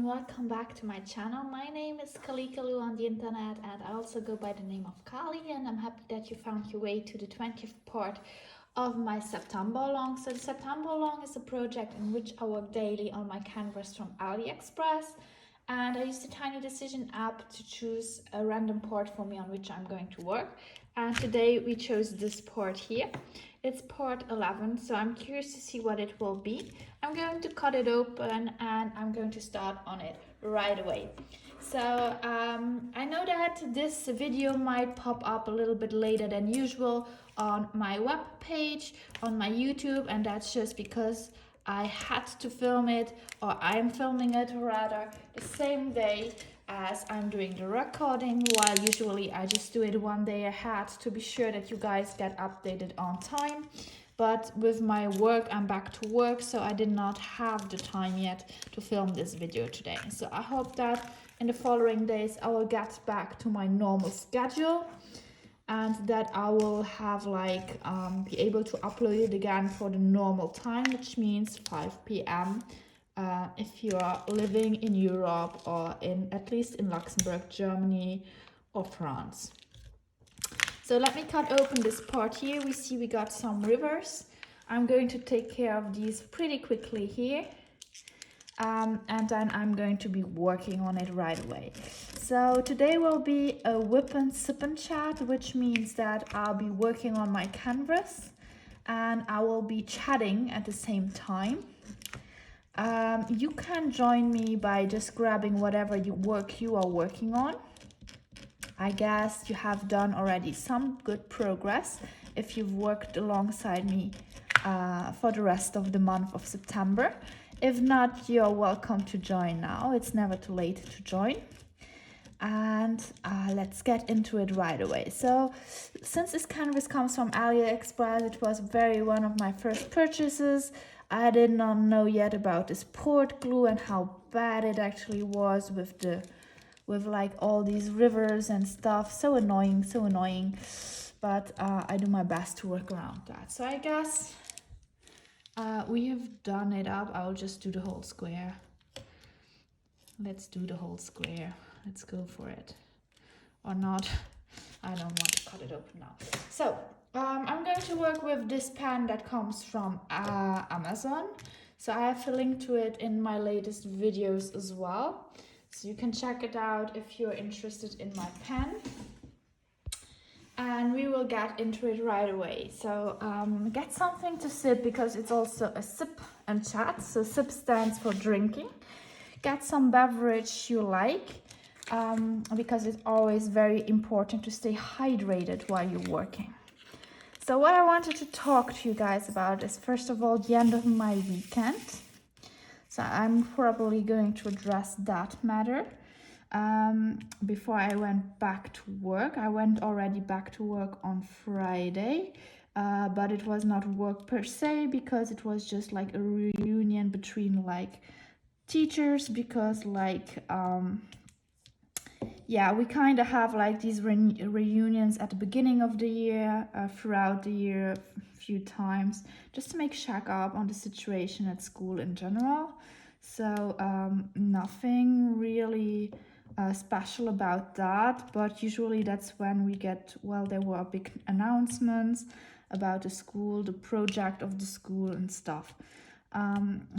welcome back to my channel. My name is Kalikaloo on the internet, and I also go by the name of Kali, and I'm happy that you found your way to the 20th part of my September long. So the September long is a project in which I work daily on my canvas from AliExpress, and I use the Tiny Decision app to choose a random part for me on which I'm going to work. And today we chose this part here. It's part 11, so I'm curious to see what it will be. I'm going to cut it open and I'm going to start on it right away. So I know that this video might pop up a little bit later than usual on my web page, on my YouTube, and that's just because I had to film it, or I'm filming it rather, the same day as I'm doing the recording, while usually I just do it one day ahead to be sure that you guys get updated on time. But with my work, I'm back to work, so I did not have the time yet to film this video today. So I hope that in the following days I will get back to my normal schedule, and that I will have be able to upload it again for the normal time, which means 5 p.m. If you are living in Europe, or at least in Luxembourg, Germany, or France. So let me cut open this part here. We see we got some rivers. I'm going to take care of these pretty quickly here. And then I'm going to be working on it right away. So today will be a WIP and SIP Chat, which means that I'll be working on my canvas and I will be chatting at the same time. You can join me by just grabbing whatever work you are working on. I guess you have done already some good progress if you've worked alongside me for the rest of the month of September. If not, you're welcome to join now. It's never too late to join. And let's get into it right away. So since this canvas comes from AliExpress, it was one of my first purchases. I did not know yet about this port glue and how bad it actually was with all these rivers and stuff. So annoying. But I do my best to work around that. So I guess we have done it up. I'll just do the whole square. Let's do the whole square. Let's go for it. Or not. I don't want to cut it open now. So I'm going to work with this pen that comes from Amazon. So I have a link to it in my latest videos as well. So you can check it out if you're interested in my pen. And we will get into it right away. So get something to sip, because it's also a sip and chat. So sip stands for drinking. Get some beverage you like, because it's always very important to stay hydrated while you're working. So what I wanted to talk to you guys about is, first of all, the end of my weekend. So I'm probably going to address that matter. Before I went back to work. I went already back to work on Friday, but it was not work per se, because it was just like a reunion between teachers, because we kind of have these reunions at the beginning of the year, throughout the year, a few times, just to check up on the situation at school in general. So nothing really special about that, but usually that's when we get, there were big announcements about the school, the project of the school and stuff.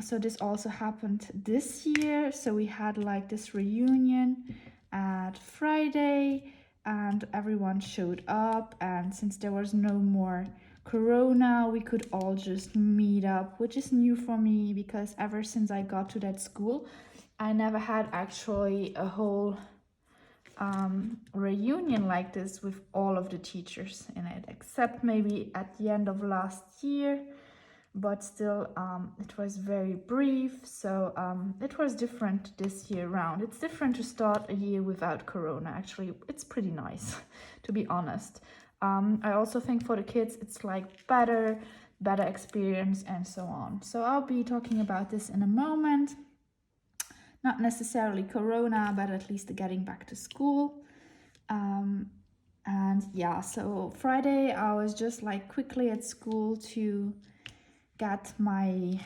So this also happened this year. So we had this reunion at Friday, and everyone showed up, and since there was no more Corona, we could all just meet up, which is new for me, because ever since I got to that school, I never had actually a whole reunion like this with all of the teachers in it, except maybe at the end of last year. But still, it was very brief, so it was different this year round. It's different to start a year without Corona. Actually, it's pretty nice, to be honest. I also think for the kids, it's better experience and so on. So I'll be talking about this in a moment. Not necessarily Corona, but at least getting back to school. And yeah, so Friday I was just quickly at school to get my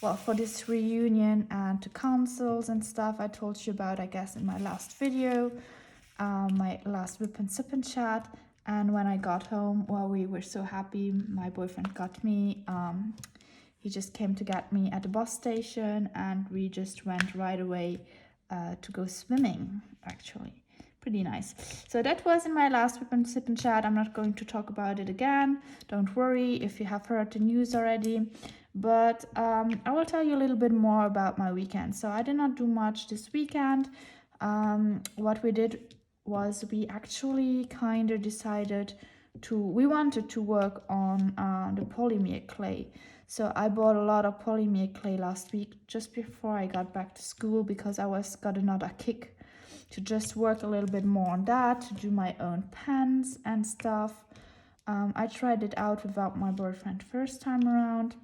well, for this reunion and to councils and stuff I told you about, I guess, in my last video, my last WIP and SIP Chat. And when I got home, well, we were so happy. My boyfriend got me. He just came to get me at the bus station, and we just went right away to go swimming, actually. Pretty nice. So that was in my last WIP and SIP Chat. I'm not going to talk about it again. Don't worry if you have heard the news already. But I will tell you a little bit more about my weekend. So I did not do much this weekend. What we did was we actually kind of decided we wanted to work on the polymer clay. So I bought a lot of polymer clay last week just before I got back to school, because I got another kick to just work a little bit more on that, to do my own pens and stuff. I tried it out without my boyfriend first time around,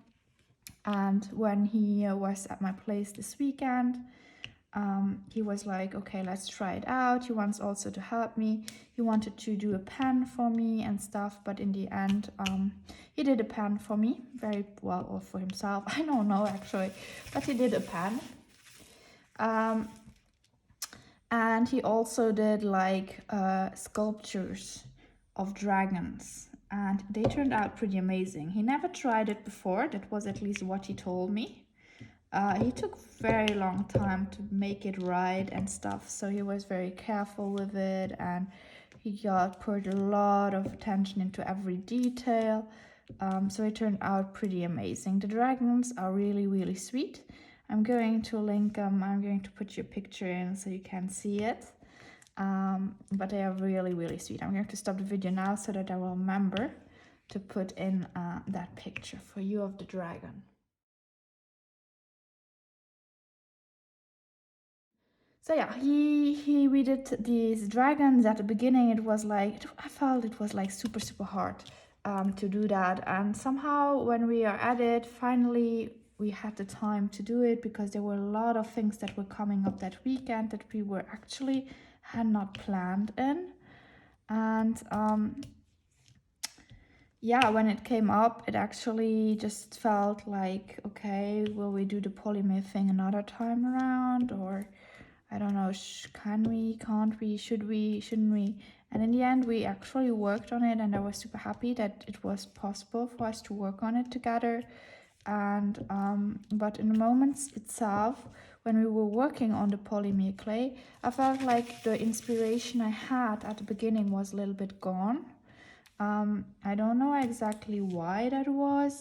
and when he was at my place this weekend, he was like, okay, let's try it out. He wants also to help me. He wanted to do a pen for me and stuff, but in the end, he did a pen for me, very well, or for himself, I don't know actually, but he did a pen. And he also did like sculptures of dragons, and they turned out pretty amazing. He never tried it before, that was at least what he told me. He took very long time to make it right and stuff, so he was very careful with it, and he put a lot of attention into every detail. So it turned out pretty amazing. The dragons are really, really sweet. I'm going to link them. I'm going to put your picture in so you can see it. But they are really, really sweet. I'm going to stop the video now so that I will remember to put in that picture for you of the dragon. So yeah, we did these dragons. At the beginning it was like, I felt it was like super, super hard to do that. And somehow when we are at it, finally we had the time to do it, because there were a lot of things that were coming up that weekend that we were actually had not planned in. And yeah, when it came up, it actually just felt like, okay, will we do the polymer thing another time around, or I don't know, can we, can't we, should we, shouldn't we? And in the end, we actually worked on it, and I was super happy that it was possible for us to work on it together. And but in the moments itself, when we were working on the polymer clay, I felt like the inspiration I had at the beginning was a little bit gone. I don't know exactly why that was.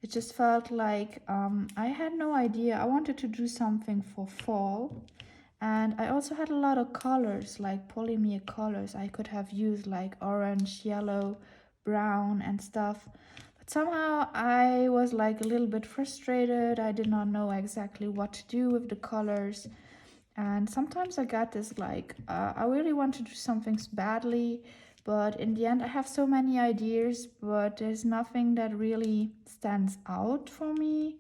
It just felt like I had no idea. I wanted to do something for fall. And I also had a lot of colors, like polymer colors. I could have used like orange, yellow, brown and stuff. But somehow I was like a little bit frustrated. I did not know exactly what to do with the colors. And sometimes I got this like, I really want to do something badly, but in the end I have so many ideas, but there's nothing that really stands out for me.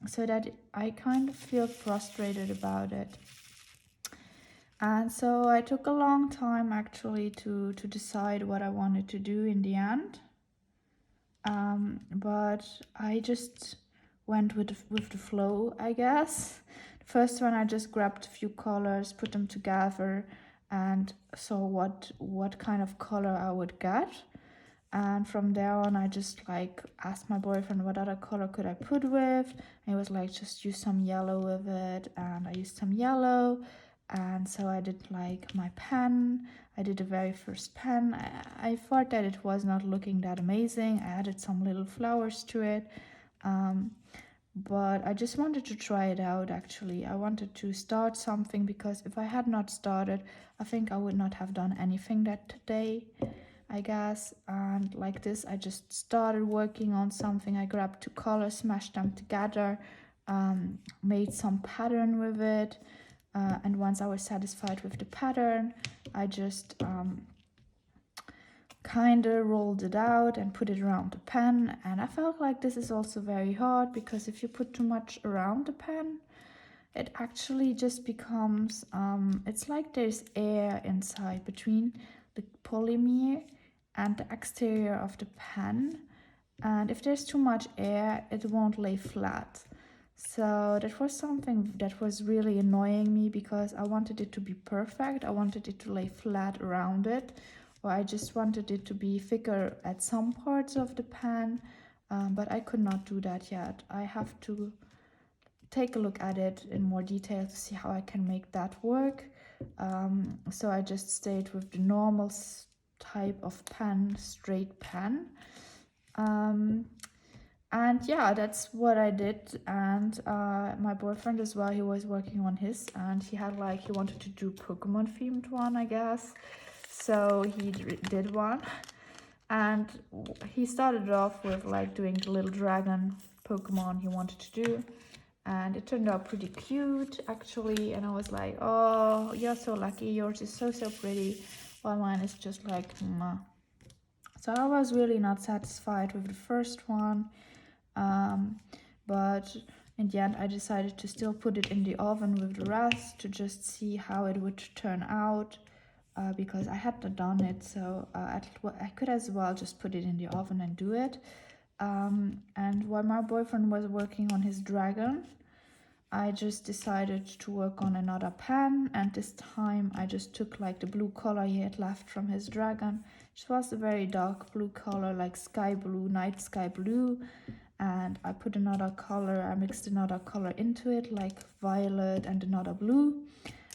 So that I kind of feel frustrated about it. And so I took a long time actually to decide what I wanted to do in the end. But I just went with the flow, I guess. The first one, I just grabbed a few colors, put them together, and saw what kind of color I would get. And from there on, I just like asked my boyfriend what other color could I put with. And he was like, just use some yellow with it. And I used some yellow. And so I did like my pen. I did the very first pen. I thought that it was not looking that amazing. I added some little flowers to it. But I just wanted to try it out actually. I wanted to start something, because if I had not started, I think I would not have done anything that day, I guess. And like this, I just started working on something. I grabbed two colors, smashed them together, made some pattern with it, and once I was satisfied with the pattern, I just kind of rolled it out and put it around the pen. And I felt like this is also very hard, because if you put too much around the pen, it actually just becomes it's like there's air inside between the polymer and the exterior of the pen, and if there's too much air, it won't lay flat. So that was something that was really annoying me, because I wanted it to be perfect. I wanted it to lay flat around it, or I just wanted it to be thicker at some parts of the pan, but I could not do that yet. I have to take a look at it in more detail to see how I can make that work. So I just stayed with the normal type of pan, straight pan. And yeah, that's what I did. And my boyfriend as well, he was working on his, and he had like, he wanted to do Pokemon themed one, I guess. So he did one, and he started off with like doing the little dragon Pokemon he wanted to do, and it turned out pretty cute actually. And I was like, oh, you're so lucky, yours is so pretty, while mine is just like meh. So I was really not satisfied with the first one, but in the end I decided to still put it in the oven with the rest to just see how it would turn out, because I hadn't done it, so I could as well just put it in the oven and do it. And while my boyfriend was working on his dragon, I just decided to work on another pan, and this time I just took like the blue color he had left from his dragon, which was a very dark blue color, like sky blue, night sky blue, and I put another color, I mixed another color into it, like violet and another blue,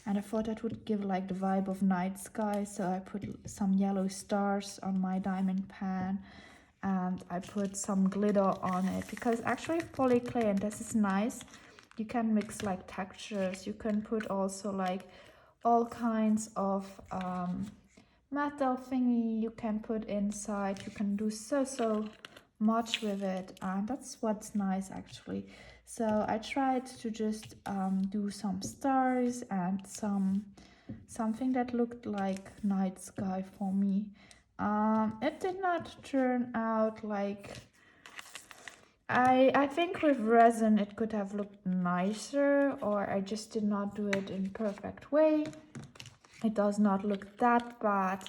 and I thought that would give like the vibe of night sky, so I put some yellow stars on my diamond pan, and I put some glitter on it, because actually polyclay, and this is nice, you can mix like textures, you can put also like all kinds of metal thingy you can put inside, you can do so much with it, and that's what's nice actually. So I tried to just do some stars and something that looked like night sky for me. It did not turn out like, I think with resin it could have looked nicer, or I just did not do it in perfect way. It does not look that bad,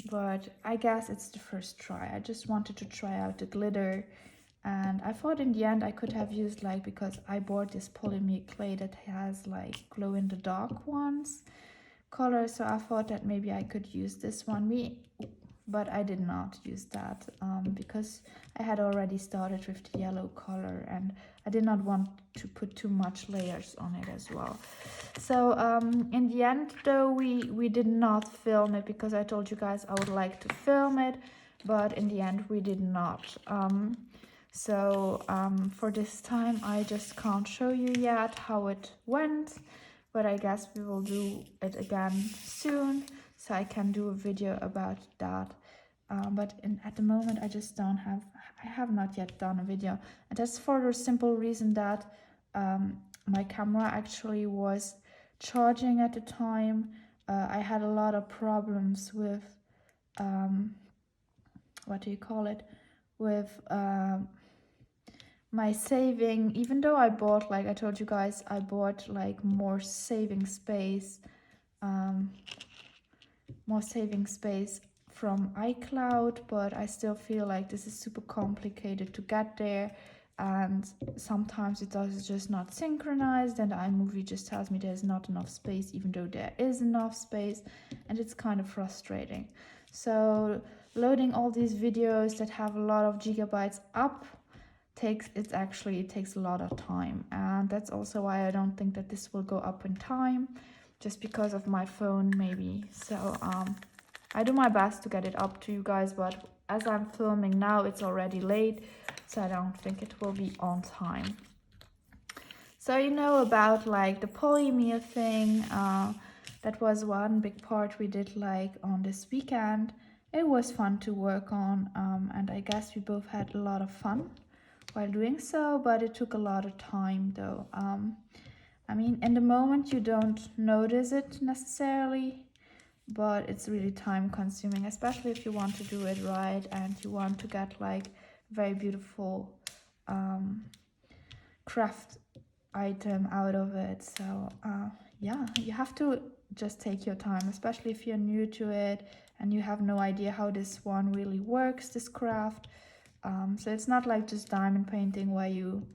but I guess it's the first try. I just wanted to try out the glitter, and I thought in the end I could have used like, because I bought this polymer clay that has like glow in the dark ones color, so I thought that maybe I could use this one, but I did not use that, because I had already started with the yellow color, and I did not want to put too much layers on it as well. So in the end though, we did not film it, because I told you guys I would like to film it, but in the end we did not. So for this time I just can't show you yet how it went, but I guess we will do it again soon, so I can do a video about that. But at the moment I just I have not yet done a video, and that's for the simple reason that my camera actually was charging at the time. I had a lot of problems with what do you call it, with my saving, even though I bought, like I told you guys, I bought like more saving space from iCloud, but I still feel like this is super complicated to get there, and sometimes it does just not synchronized, and iMovie just tells me there's not enough space even though there is enough space, and it's kind of frustrating. So loading all these videos that have a lot of gigabytes up it takes a lot of time, and that's also why I don't think that this will go up in time, just because of my phone maybe. So I do my best to get it up to you guys, but as I'm filming now it's already late, so I don't think it will be on time. So you know about like the polymer thing, that was one big part we did like on this weekend. It was fun to work on, and I guess we both had a lot of fun while doing so, but it took a lot of time though. I mean, in the moment you don't notice it necessarily, but it's really time consuming, especially if you want to do it right and you want to get like very beautiful craft item out of it. So yeah, you have to just take your time, especially if you're new to it and you have no idea how this one really works, this craft. So it's not like just diamond painting where you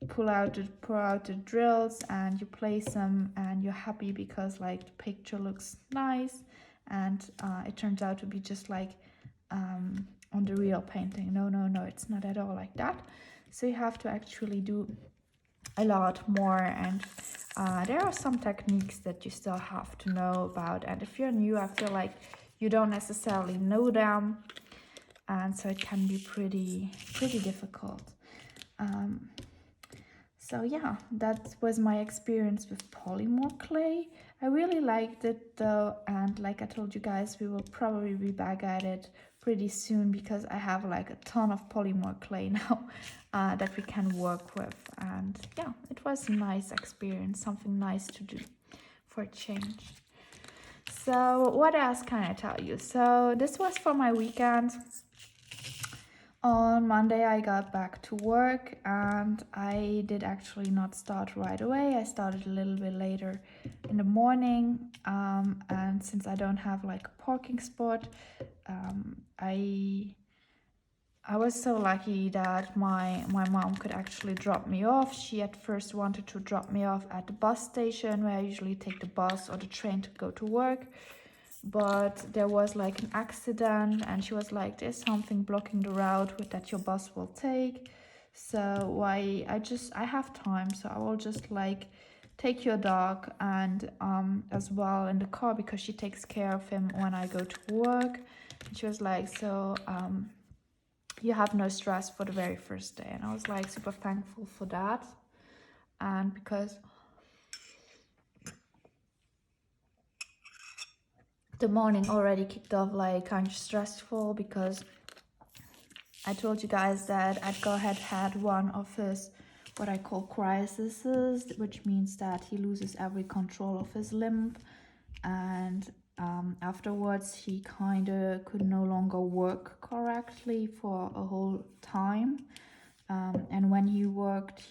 pull out the drills and you place them and you're happy because like the picture looks nice, and it turns out to be just like on the real painting. No, it's not at all like that. So you have to actually do a lot more, and there are some techniques that you still have to know about, and if you're new, I feel like you don't necessarily know them, and so it can be pretty difficult. So yeah, that was my experience with polymer clay. I really liked it though, and like I told you guys, we will probably be back at it pretty soon because I have like a ton of polymer clay now that we can work with. And yeah, it was a nice experience, something nice to do for a change. So what else can I tell you? So this was for my weekend. On Monday I got back to work, and I did actually not start right away. I started a little bit later in the morning, and since I don't have like a parking spot, I was so lucky that my mom could actually drop me off. She at first wanted to drop me off at the bus station where I usually take the bus or the train to go to work, but there was like an accident, and she was like, there's something blocking the route that your bus will take, so I have time, so I will just like take your dog and as well in the car, because she takes care of him when I go to work. And she was like, so you have no stress for the very first day. And I was like super thankful for that, and because the morning already kicked off like kind of stressful, because I told you guys that Edgar had one of his what I call crises, which means that he loses every control of his limb, and afterwards he kind of could no longer work correctly for a whole time, and when he worked,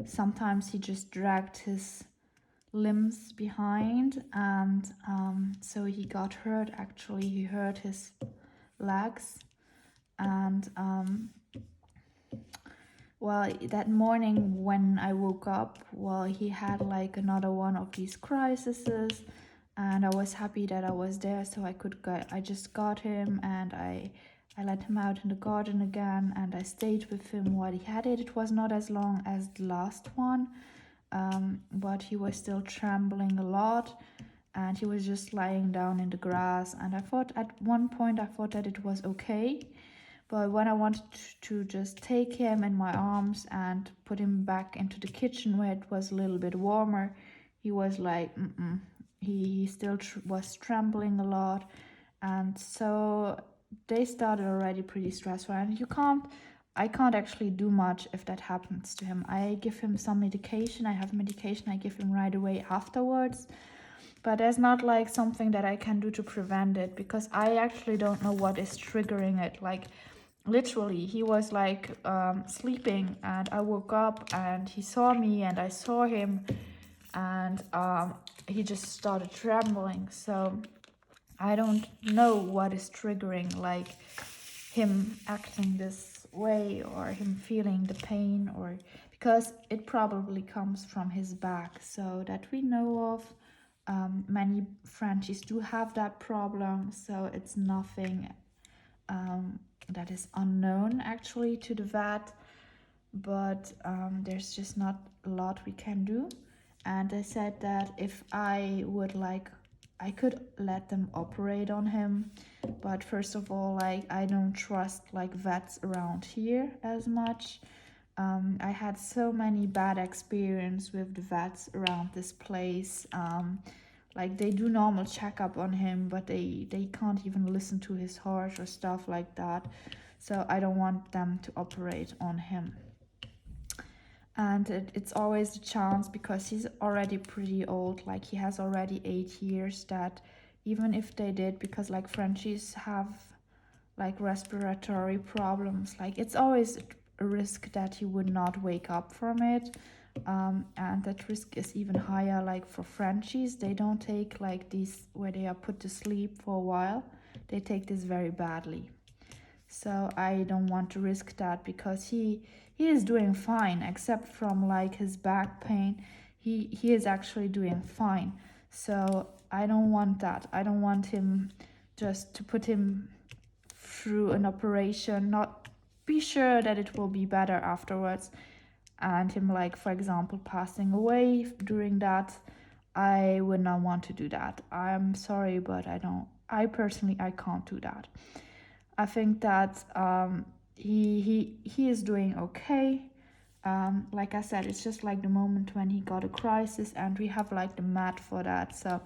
sometimes he just dragged his limbs behind, and so he got hurt. Actually, he hurt his legs, and well, that morning when I woke up, well, he had like another one of these crises, and I was happy that I was there, so I just got him, and I let him out in the garden again, and I stayed with him while he had it. It was not as long as the last one, but he was still trembling a lot, and he was just lying down in the grass, and I thought at one point that it was okay, but when I wanted to just take him in my arms and put him back into the kitchen where it was a little bit warmer, he was like, he still was trembling a lot, and so they started already pretty stressful, and I can't actually do much if that happens to him. I give him some medication. I have medication I give him right away afterwards, but there's not like something that I can do to prevent it, because I actually don't know what is triggering it. Like literally, he was like sleeping, and I woke up and he saw me and I saw him, and he just started trembling. So I don't know what is triggering like him acting this way, or him feeling the pain, or because it probably comes from his back, so that we know of. Many Frenchies do have that problem, so it's nothing that is unknown actually to the vet, but there's just not a lot we can do. And they said that if I would like, I could let them operate on him, but first of all, like, I don't trust like vets around here as much. I had so many bad experience with the vets around this place. Like they do normal checkup on him, but they can't even listen to his heart or stuff like that. So I don't want them to operate on him. And it's always a chance, because he's already pretty old, like he has already 8 years, that even if they did, because like Frenchies have like respiratory problems, like it's always a risk that he would not wake up from it. And that risk is even higher like for Frenchies. They don't take like these where they are put to sleep for a while. They take this very badly. So I don't want to risk that, because he is doing fine, except from like his back pain. He is actually doing fine. So I don't want that. I don't want him, just to put him through an operation, not be sure that it will be better afterwards, and him, like, for example, passing away during that. I would not want to do that. I'm sorry, but I personally, I can't do that. I think that he is doing okay. Like I said, it's just like the moment when he got a crisis, and we have like the mat for that. So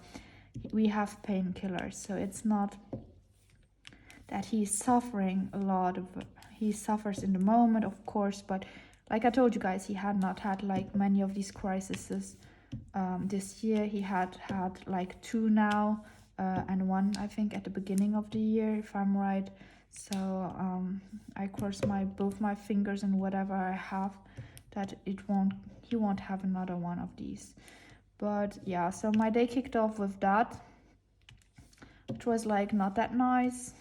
we have painkillers. So it's not that he's suffering a lot of. He suffers in the moment, of course, but like I told you guys, he had not had like many of these crises this year. He had like 2 now, and 1, I think, at the beginning of the year, if I'm right. So I cross both my fingers and whatever I have, that he won't have another one of these. But yeah, so my day kicked off with that, which was like not that nice.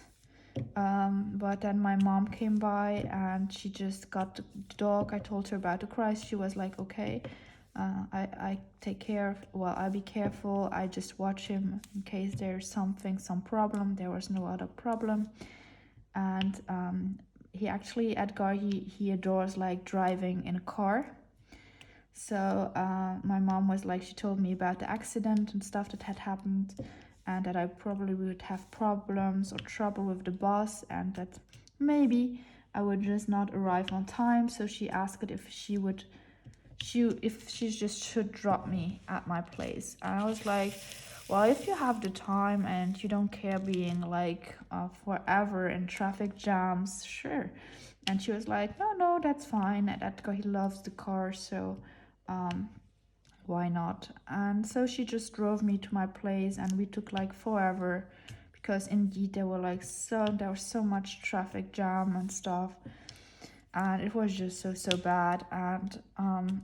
But then my mom came by and she just got the dog. I told her about the crisis. She was like, okay, I take care of, well, I'll be careful. I just watch him in case there's some problem. There was no other problem. And he actually, Edgar, he adores like driving in a car. So my mom was like, she told me about the accident and stuff that had happened, and that I probably would have problems or trouble with the bus, and that maybe I would just not arrive on time. So she asked if she just should drop me at my place. And I was like, well, if you have the time and you don't care being like forever in traffic jams, sure. And she was like, no, that's fine. And that guy, he loves the car, so why not? And so she just drove me to my place, and we took like forever, because indeed there was so much traffic jam and stuff, and it was just so bad. And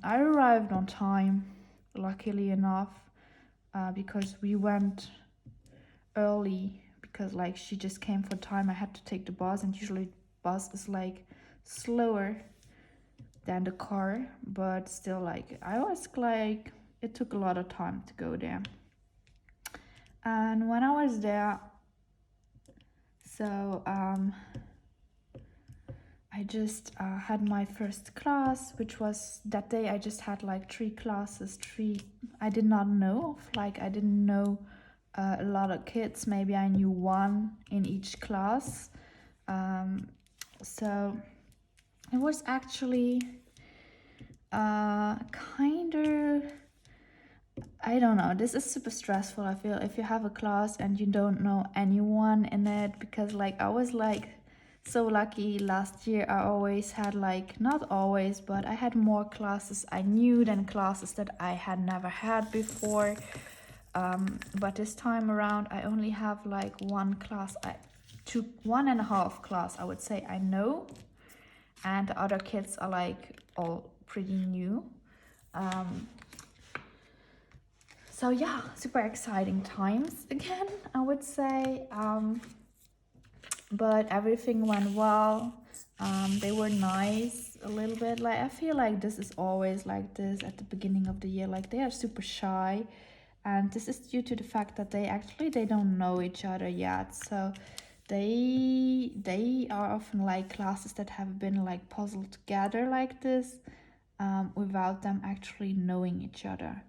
I arrived on time, luckily enough, because we went early, because like she just came for time. I had to take the bus, and usually bus is like slower than the car, but still, like, I was like, it took a lot of time to go there. And when I was there, so I just had my first class, which was that day. I just had like 3 classes, I did not know of, like, I didn't know a lot of kids. Maybe I knew 1 in each class. So it was actually kind of, I don't know, this is super stressful, I feel, if you have a class and you don't know anyone in it, because like I was like so lucky last year. I always had like, not always, but I had more classes I knew than classes that I had never had before. But this time around I only have like 1 class, 1.5 class, I would say, I know, and the other kids are like all pretty new. So yeah, super exciting times again, I would say. But everything went well. They were nice a little bit. Like, I feel like this is always like this at the beginning of the year. Like, they are super shy, and this is due to the fact that they don't know each other yet. So they are often like classes that have been like puzzled together like this, without them actually knowing each other.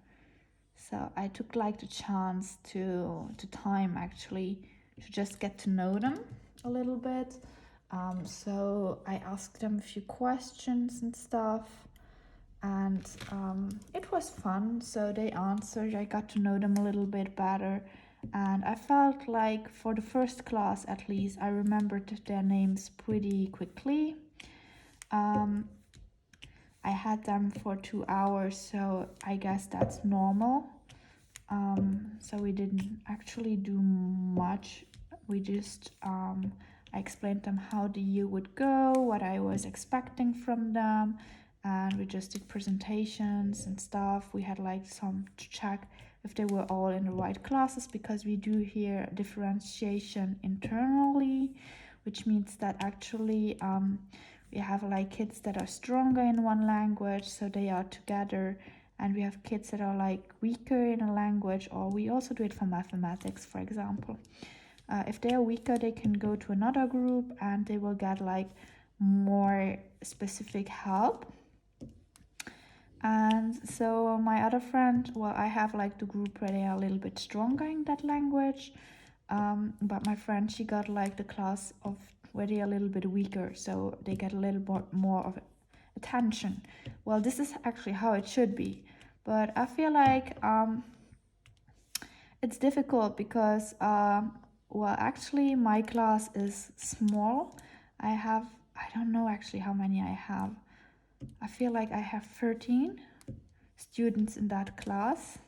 So I took like the chance to time actually to just get to know them a little bit. So I asked them a few questions and stuff, and it was fun. So they answered, I got to know them a little bit better, and I felt like for the first class at least I remembered their names pretty quickly. I had them for 2 hours, so I guess that's normal. So we didn't actually do much. We just I explained them how the year would go, what I was expecting from them, and we just did presentations and stuff. We had like some to check if they were all in the right classes, because we do here differentiation internally which means that actually we have like kids that are stronger in one language, so they are together, and we have kids that are like weaker in a language, or we also do it for mathematics, for example. If they are weaker, they can go to another group and they will get like more specific help. And so my other friend, well, I have like the group where they are a little bit stronger in that language, but my friend, she got like the class of where they are a little bit weaker, so they get a little bit more of attention. Well, this is actually how it should be, but I feel like it's difficult because well, actually my class is small. I don't know actually how many I have. I feel like I have 13 students in that class,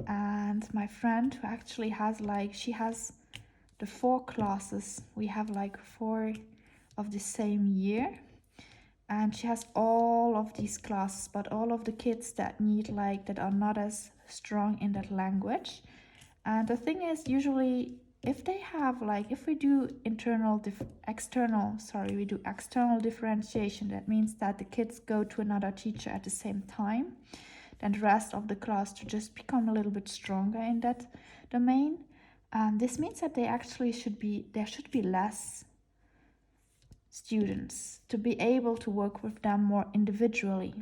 and my friend, who actually has like, she has the 4 classes. We have like 4 of the same year, and she has all of these classes, but all of the kids that need like, that are not as strong in that language. And the thing is, usually if they have like, if we do external differentiation, that means that the kids go to another teacher at the same time, then the rest of the class to just become a little bit stronger in that domain. This means that there should be less students to be able to work with them more individually.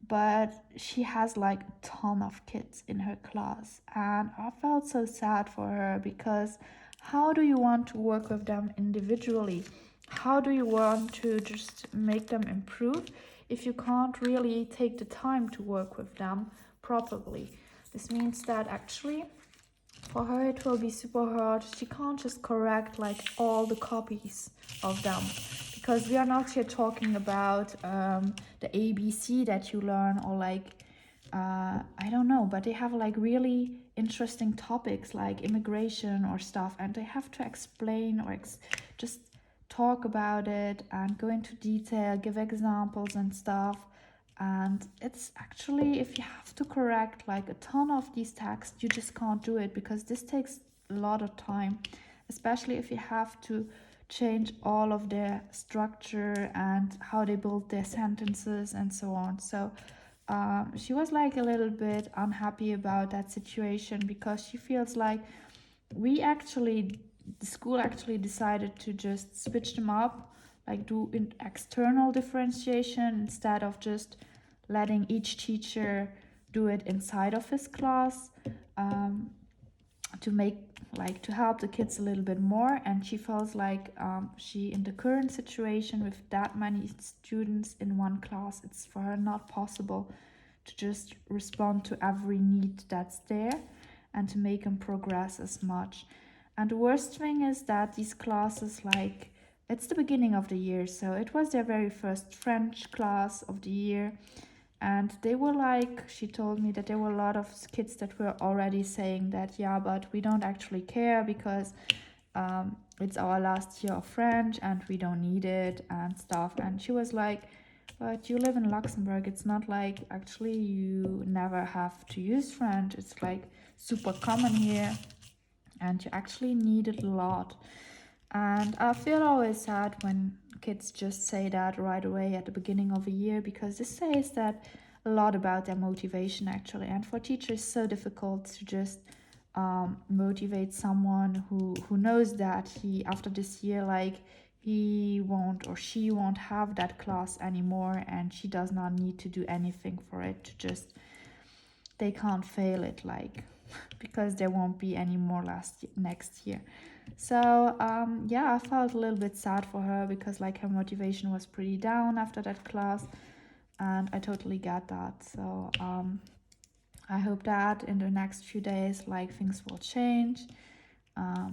But she has like a ton of kids in her class, and I felt so sad for her, because how do you want to work with them individually? How do you want to just make them improve if you can't really take the time to work with them properly? This means that actually for her it will be super hard. She can't just correct like all the copies of them, because we are not here talking about the ABC that you learn, or like I don't know, but they have like really interesting topics like immigration or stuff, and they have to explain or just talk about it and go into detail, give examples and stuff. And it's actually, if you have to correct like a ton of these texts, you just can't do it, because this takes a lot of time, especially if you have to change all of their structure and how they build their sentences and so on. So she was like a little bit unhappy about that situation, because she feels like the school actually decided to just switch them up, like do external differentiation instead of just letting each teacher do it inside of his class, to help the kids a little bit more. And she feels like she, in the current situation with that many students in one class, it's for her not possible to just respond to every need that's there and to make them progress as much. And the worst thing is that these classes, like, it's the beginning of the year, so it was their very first French class of the year. And they were like, she told me that there were a lot of kids that were already saying that, yeah, but we don't actually care, because it's our last year of French and we don't need it and stuff. And she was like, but you live in Luxembourg, it's not like actually you never have to use French. It's like super common here and you actually need it a lot. And I feel always sad when kids just say that right away at the beginning of a year, because this says that a lot about their motivation actually. And for teachers, it's so difficult to just motivate someone who knows that he, after this year, like, he won't or she won't have that class anymore, and she does not need to do anything for it, to just, they can't fail it, like, because there won't be any more next year. So yeah, I felt a little bit sad for her, because like her motivation was pretty down after that class, and I totally get that. So I hope that in the next few days, like, things will change,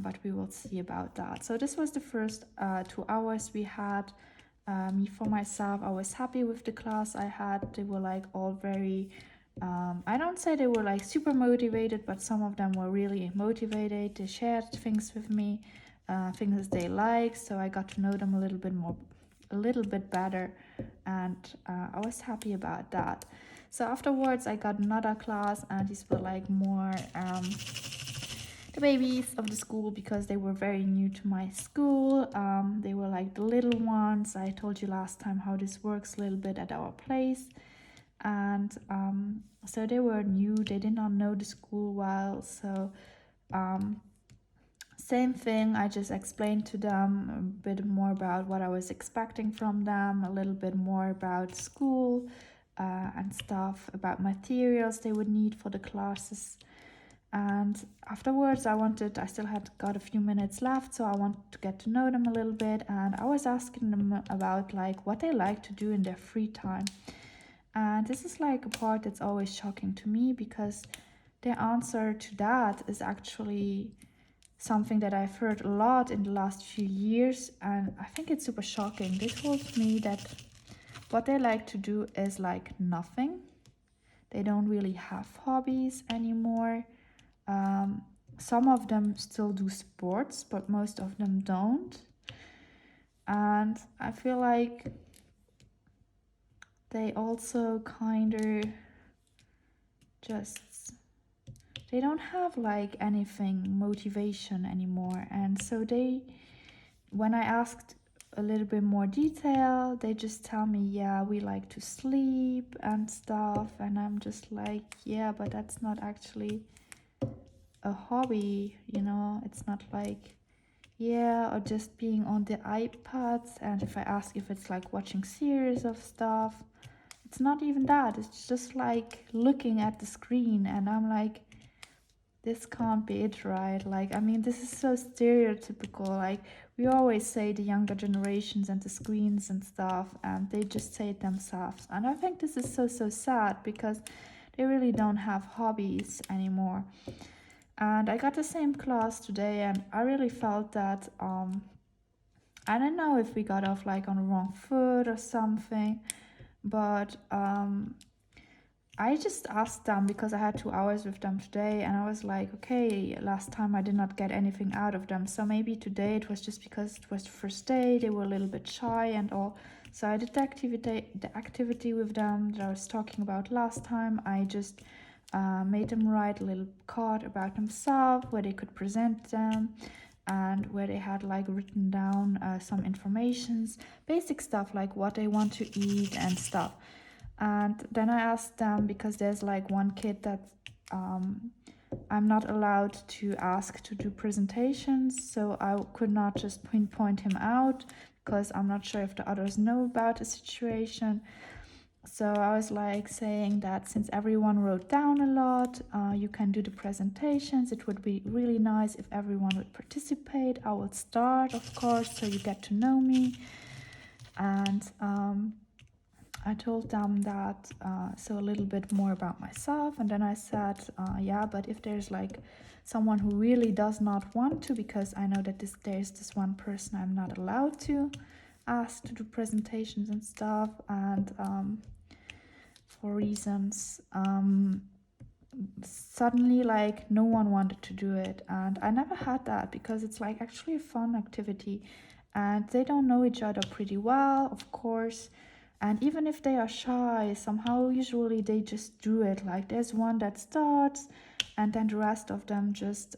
but we will see about that. So this was the first 2 hours we had. Me, for myself, I was happy with the class I had. They were like all very I don't say they were like super motivated, but some of them were really motivated. They shared things with me, things they like, so I got to know them a little bit better, and I was happy about that. So afterwards I got another class, and these were like more the babies of the school because they were very new to my school. They were like the little ones. I told you last time how this works a little bit at our place. And so they were new. They did not know the school well. So same thing, I just explained to them a bit more about what I was expecting from them, a little bit more about school and stuff, about materials they would need for the classes. And afterwards I still had got a few minutes left, so I wanted to get to know them a little bit, and I was asking them about like what they like to do in their free time. And this is like a part that's always shocking to me, because their answer to that is actually something that I've heard a lot in the last few years, and I think it's super shocking. They told me that what they like to do is like nothing. They don't really have hobbies anymore. Some of them still do sports, but most of them don't. And I feel like they also kind of just, they don't have like anything, motivation anymore. And so when I asked a little bit more detail, they just tell me, yeah, we like to sleep and stuff. And I'm just like, yeah, but that's not actually a hobby, you know. It's not like, yeah, or just being on the iPads. And if I ask if it's like watching series of stuff, it's not even that. It's just like looking at the screen, and I'm like, this can't be it, right? Like, I mean, this is so stereotypical. Like, we always say the younger generations and the screens and stuff, and they just say it themselves. And I think this is so sad, because they really don't have hobbies anymore. And I got the same class today, and I really felt that I don't know if we got off like on the wrong foot or something, but I just asked them, because I had 2 hours with them today, and I was like, okay, last time I did not get anything out of them, so maybe today it was just because it was the first day, they were a little bit shy and all. So I did the activity with them that I was talking about last time. I just made them write a little card about themselves where they could present them, and where they had like written down some informations, basic stuff like what they want to eat and stuff. And then I asked them, because there's like one kid that I'm not allowed to ask to do presentations, so I could not just pinpoint him out, because I'm not sure if the others know about the situation. So I was like saying that since everyone wrote down a lot, you can do the presentations. It would be really nice if everyone would participate. I will start, of course, so you get to know me. And I told them that, so a little bit more about myself. And then I said, yeah, but if there's like someone who really does not want to, because I know that there's this one person I'm not allowed to ask to do presentations and stuff, and for reasons, suddenly like no one wanted to do it. And I never had that, because it's like actually a fun activity, and they don't know each other pretty well, of course. And even if they are shy, somehow usually they just do it. Like there's one that starts, and then the rest of them just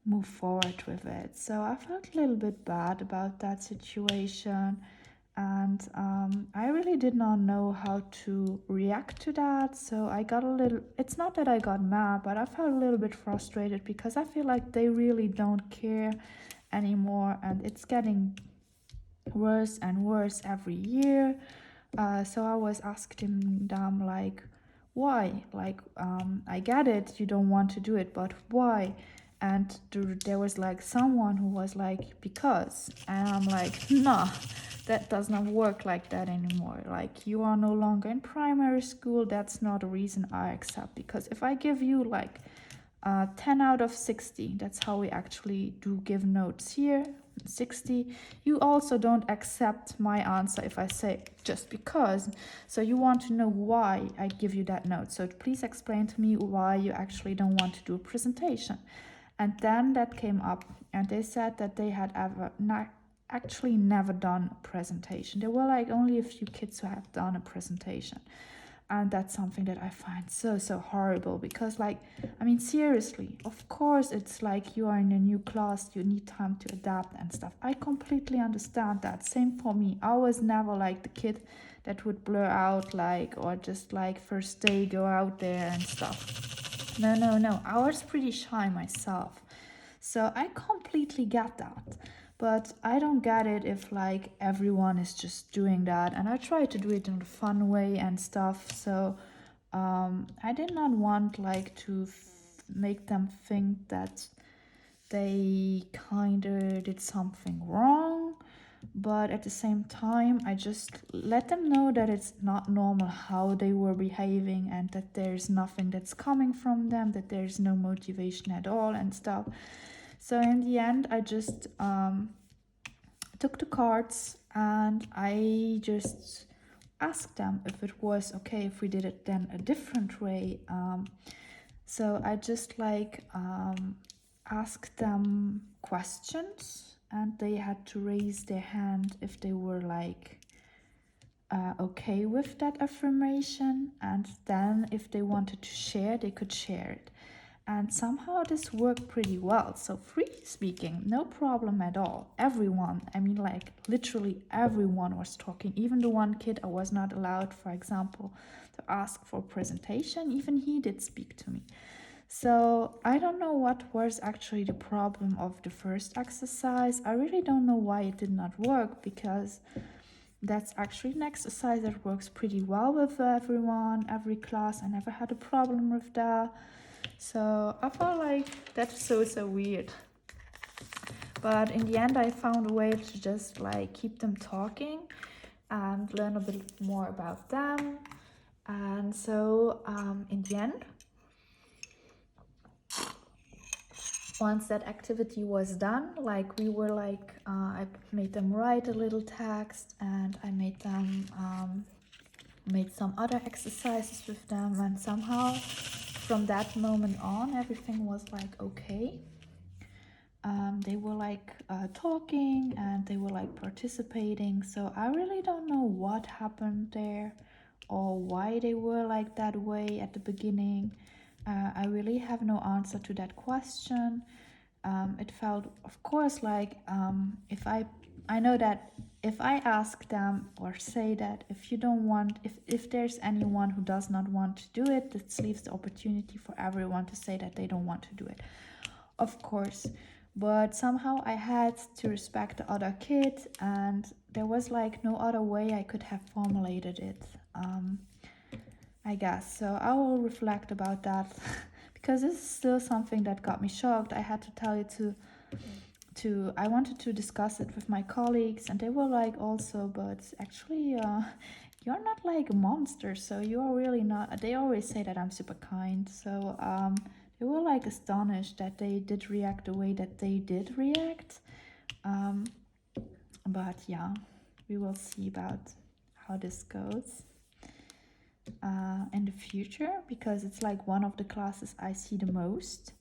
move forward with it. So I felt a little bit bad about that situation. And I really did not know how to react to that. So I got a little, it's not that I got mad, but I felt a little bit frustrated, because I feel like they really don't care anymore, and it's getting worse and worse every year. So I was asking them like, why? Like, I get it, you don't want to do it, but why? And there was like someone who was like, because. And I'm like, nah, that does not work like that anymore. Like, you are no longer in primary school. That's not a reason I accept. Because if I give you like 10 out of 60, that's how we actually do give notes here, 60, you also don't accept my answer if I say just because. So you want to know why I give you that note. So please explain to me why you actually don't want to do a presentation. And then that came up, and they said that they had actually never done a presentation. There were like only a few kids who had done a presentation. And that's something that I find so horrible, because like, I mean, seriously, of course it's like you are in a new class, you need time to adapt and stuff. I completely understand that. Same for me. I was never like the kid that would blur out, like, or just like first day go out there and stuff. No, I was pretty shy myself, so I completely get that. But I don't get it if like everyone is just doing that, and I try to do it in a fun way and stuff. So I did not want like to make them think that they kind of did something wrong. But at the same time, I just let them know that it's not normal how they were behaving, and that there's nothing that's coming from them, that there's no motivation at all and stuff. So in the end, I just took the cards and I just asked them if it was okay if we did it then a different way. So I just like asked them questions, and they had to raise their hand if they were like okay with that affirmation, and then if they wanted to share, they could share it. And somehow this worked pretty well. So freely speaking, no problem at all. Everyone, I mean like literally everyone was talking. Even the one kid I was not allowed, for example, to ask for presentation, even he did speak to me. So I don't know what was actually the problem of the first exercise. I really don't know why it did not work, because that's actually an exercise that works pretty well with everyone, every class. I never had a problem with that. So I felt like that's so weird. But in the end, I found a way to just like keep them talking and learn a bit more about them. And so in the end, once that activity was done, like we were like, I made them write a little text, and I made them made some other exercises with them, and somehow from that moment on, everything was like okay. They were like talking, and they were like participating. So I really don't know what happened there or why they were like that way at the beginning. I really have no answer to that question. It felt, of course, like if I know that if I ask them or say that if you don't want, if there's anyone who does not want to do it, this leaves the opportunity for everyone to say that they don't want to do it. Of course, but somehow I had to respect the other kid, and there was like no other way I could have formulated it, I guess. So I will reflect about that because this is still something that got me shocked. I had to tell you to I wanted to discuss it with my colleagues, and they were like also, but actually you're not like a monster, so you are really not. They always say that I'm super kind, so they were like astonished that they did react the way that they did react. But yeah, we will see about how this goes in the future, because it's like one of the classes I see the most.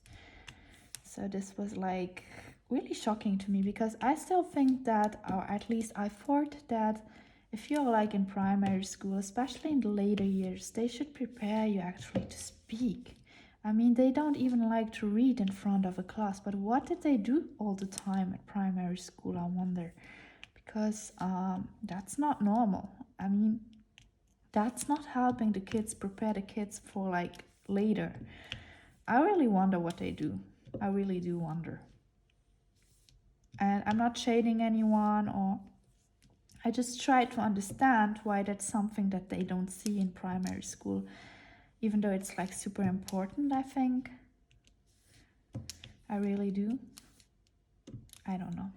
So this was like really shocking to me, because I still think that, or at least I thought that if you're like in primary school, especially in the later years, they should prepare you actually to speak. I mean, they don't even like to read in front of a class, but what did they do all the time at primary school, I wonder? Because that's not normal. I mean, that's not helping the kids, prepare the kids for like later. I really wonder what they do. I really do wonder. And I'm not shading anyone, or I just try to understand why that's something that they don't see in primary school, even though it's like super important, I think. I really do. I don't know.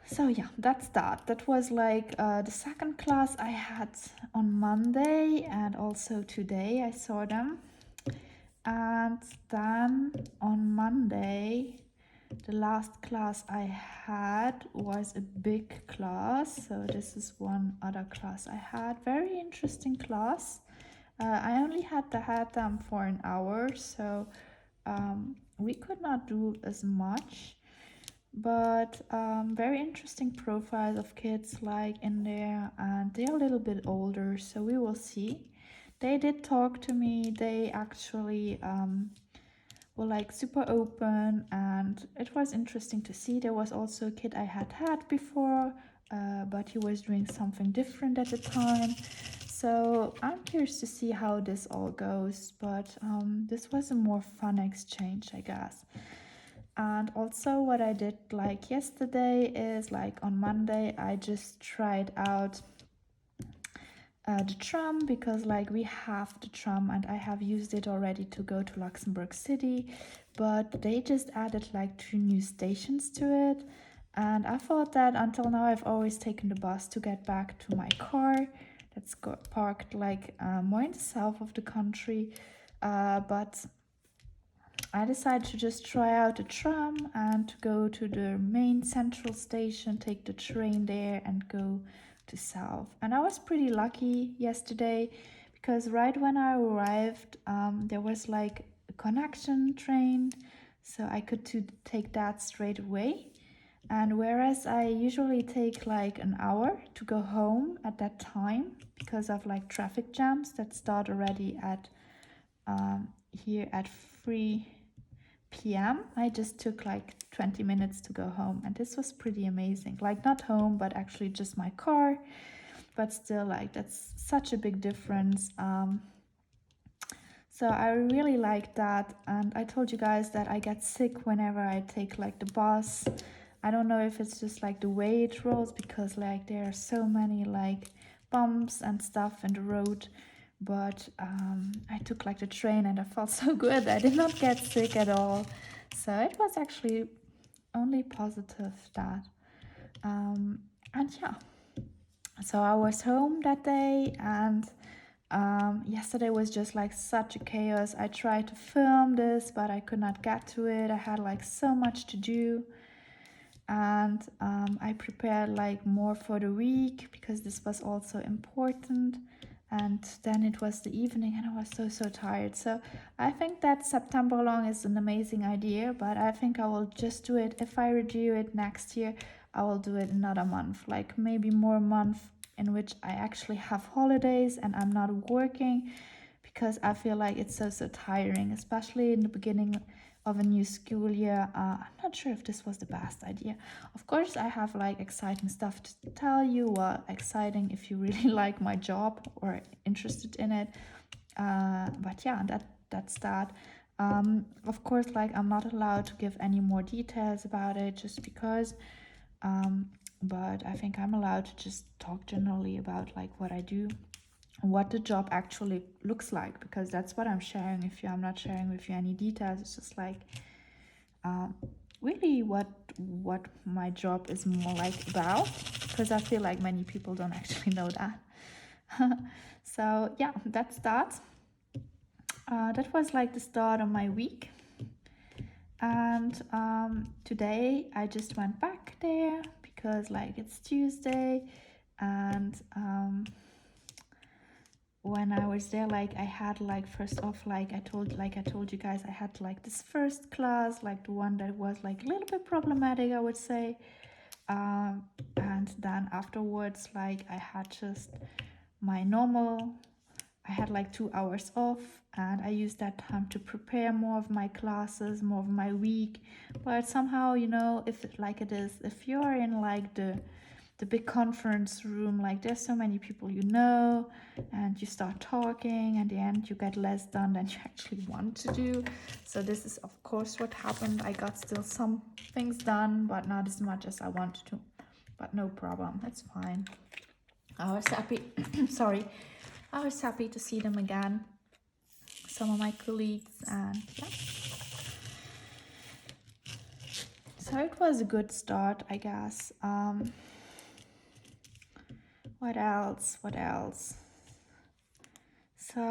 So yeah, that's that. That was like the second class I had on Monday, and also today I saw them. And then on Monday, the last class I had was a big class. So this is one other class I had. Very interesting class. I only had them for an hour, so we could not do as much. but very interesting profiles of kids like in there, and they're a little bit older, so we will see. They did talk to me. They actually were like super open, and it was interesting to see. There was also a kid I had before, but he was doing something different at the time. So I'm curious to see how this all goes, but this was a more fun exchange, I guess. And also what I did like yesterday is like on Monday I just tried out the tram, because like we have the tram and I have used it already to go to Luxembourg City, but they just added like 2 new stations to it. And I thought that until now I've always taken the bus to get back to my car that's parked like more in the south of the country, but I decided to just try out a tram and to go to the main central station, take the train there and go to south. And I was pretty lucky yesterday, because right when I arrived, there was like a connection train, so I could take that straight away. And whereas I usually take like an hour to go home at that time because of like traffic jams that start already at here at 3 p.m. I just took like 20 minutes to go home, and this was pretty amazing. Like not home, but actually just my car, but still like that's such a big difference. So I really like that, and I told you guys that I get sick whenever I take like the bus. I don't know if it's just like the way it rolls, because like there are so many like bumps and stuff in the road, but I took like the train and I felt so good. I did not get sick at all, so it was actually only positive that. And yeah, so I was home that day, and yesterday was just like such a chaos. I tried to film this, but I could not get to it. I had like so much to do, and I prepared like more for the week because this was also important. And then it was the evening and I was so tired. So I think that September long is an amazing idea, but I think I will just do it. If I redo it next year, I will do it another month, like maybe more month in which I actually have holidays and I'm not working, because I feel like it's so tiring, especially in the beginning of a new school year. I'm not sure if this was the best idea. Of course, I have like exciting stuff to tell you. Well, exciting if you really like my job or interested in it. But yeah, that's that. Of course, like I'm not allowed to give any more details about it just because. But I think I'm allowed to just talk generally about like what I do, what the job actually looks like, because that's what I'm sharing with you. I'm not sharing with you any details. It's just like really what my job is more like about, because I feel like many people don't actually know that. So yeah, that's that. That was like the start of my week, and today I just went back there because like it's Tuesday, and when I was there, like I had like first off, like I told you guys, I had like this first class, like the one that was like a little bit problematic, I would say. And then afterwards, like I had just my normal, I had like 2 hours off, and I used that time to prepare more of my classes, more of my week. But somehow, you know, if it, like it is, if you're in like the big conference room, like there's so many people, you know, and you start talking, and in the end you get less done than you actually want to do. So this is of course what happened. I got still some things done, but not as much as I wanted to, but no problem, it's fine. I was happy sorry, I was happy to see them again, some of my colleagues, and yeah, so it was a good start, I guess. What else? So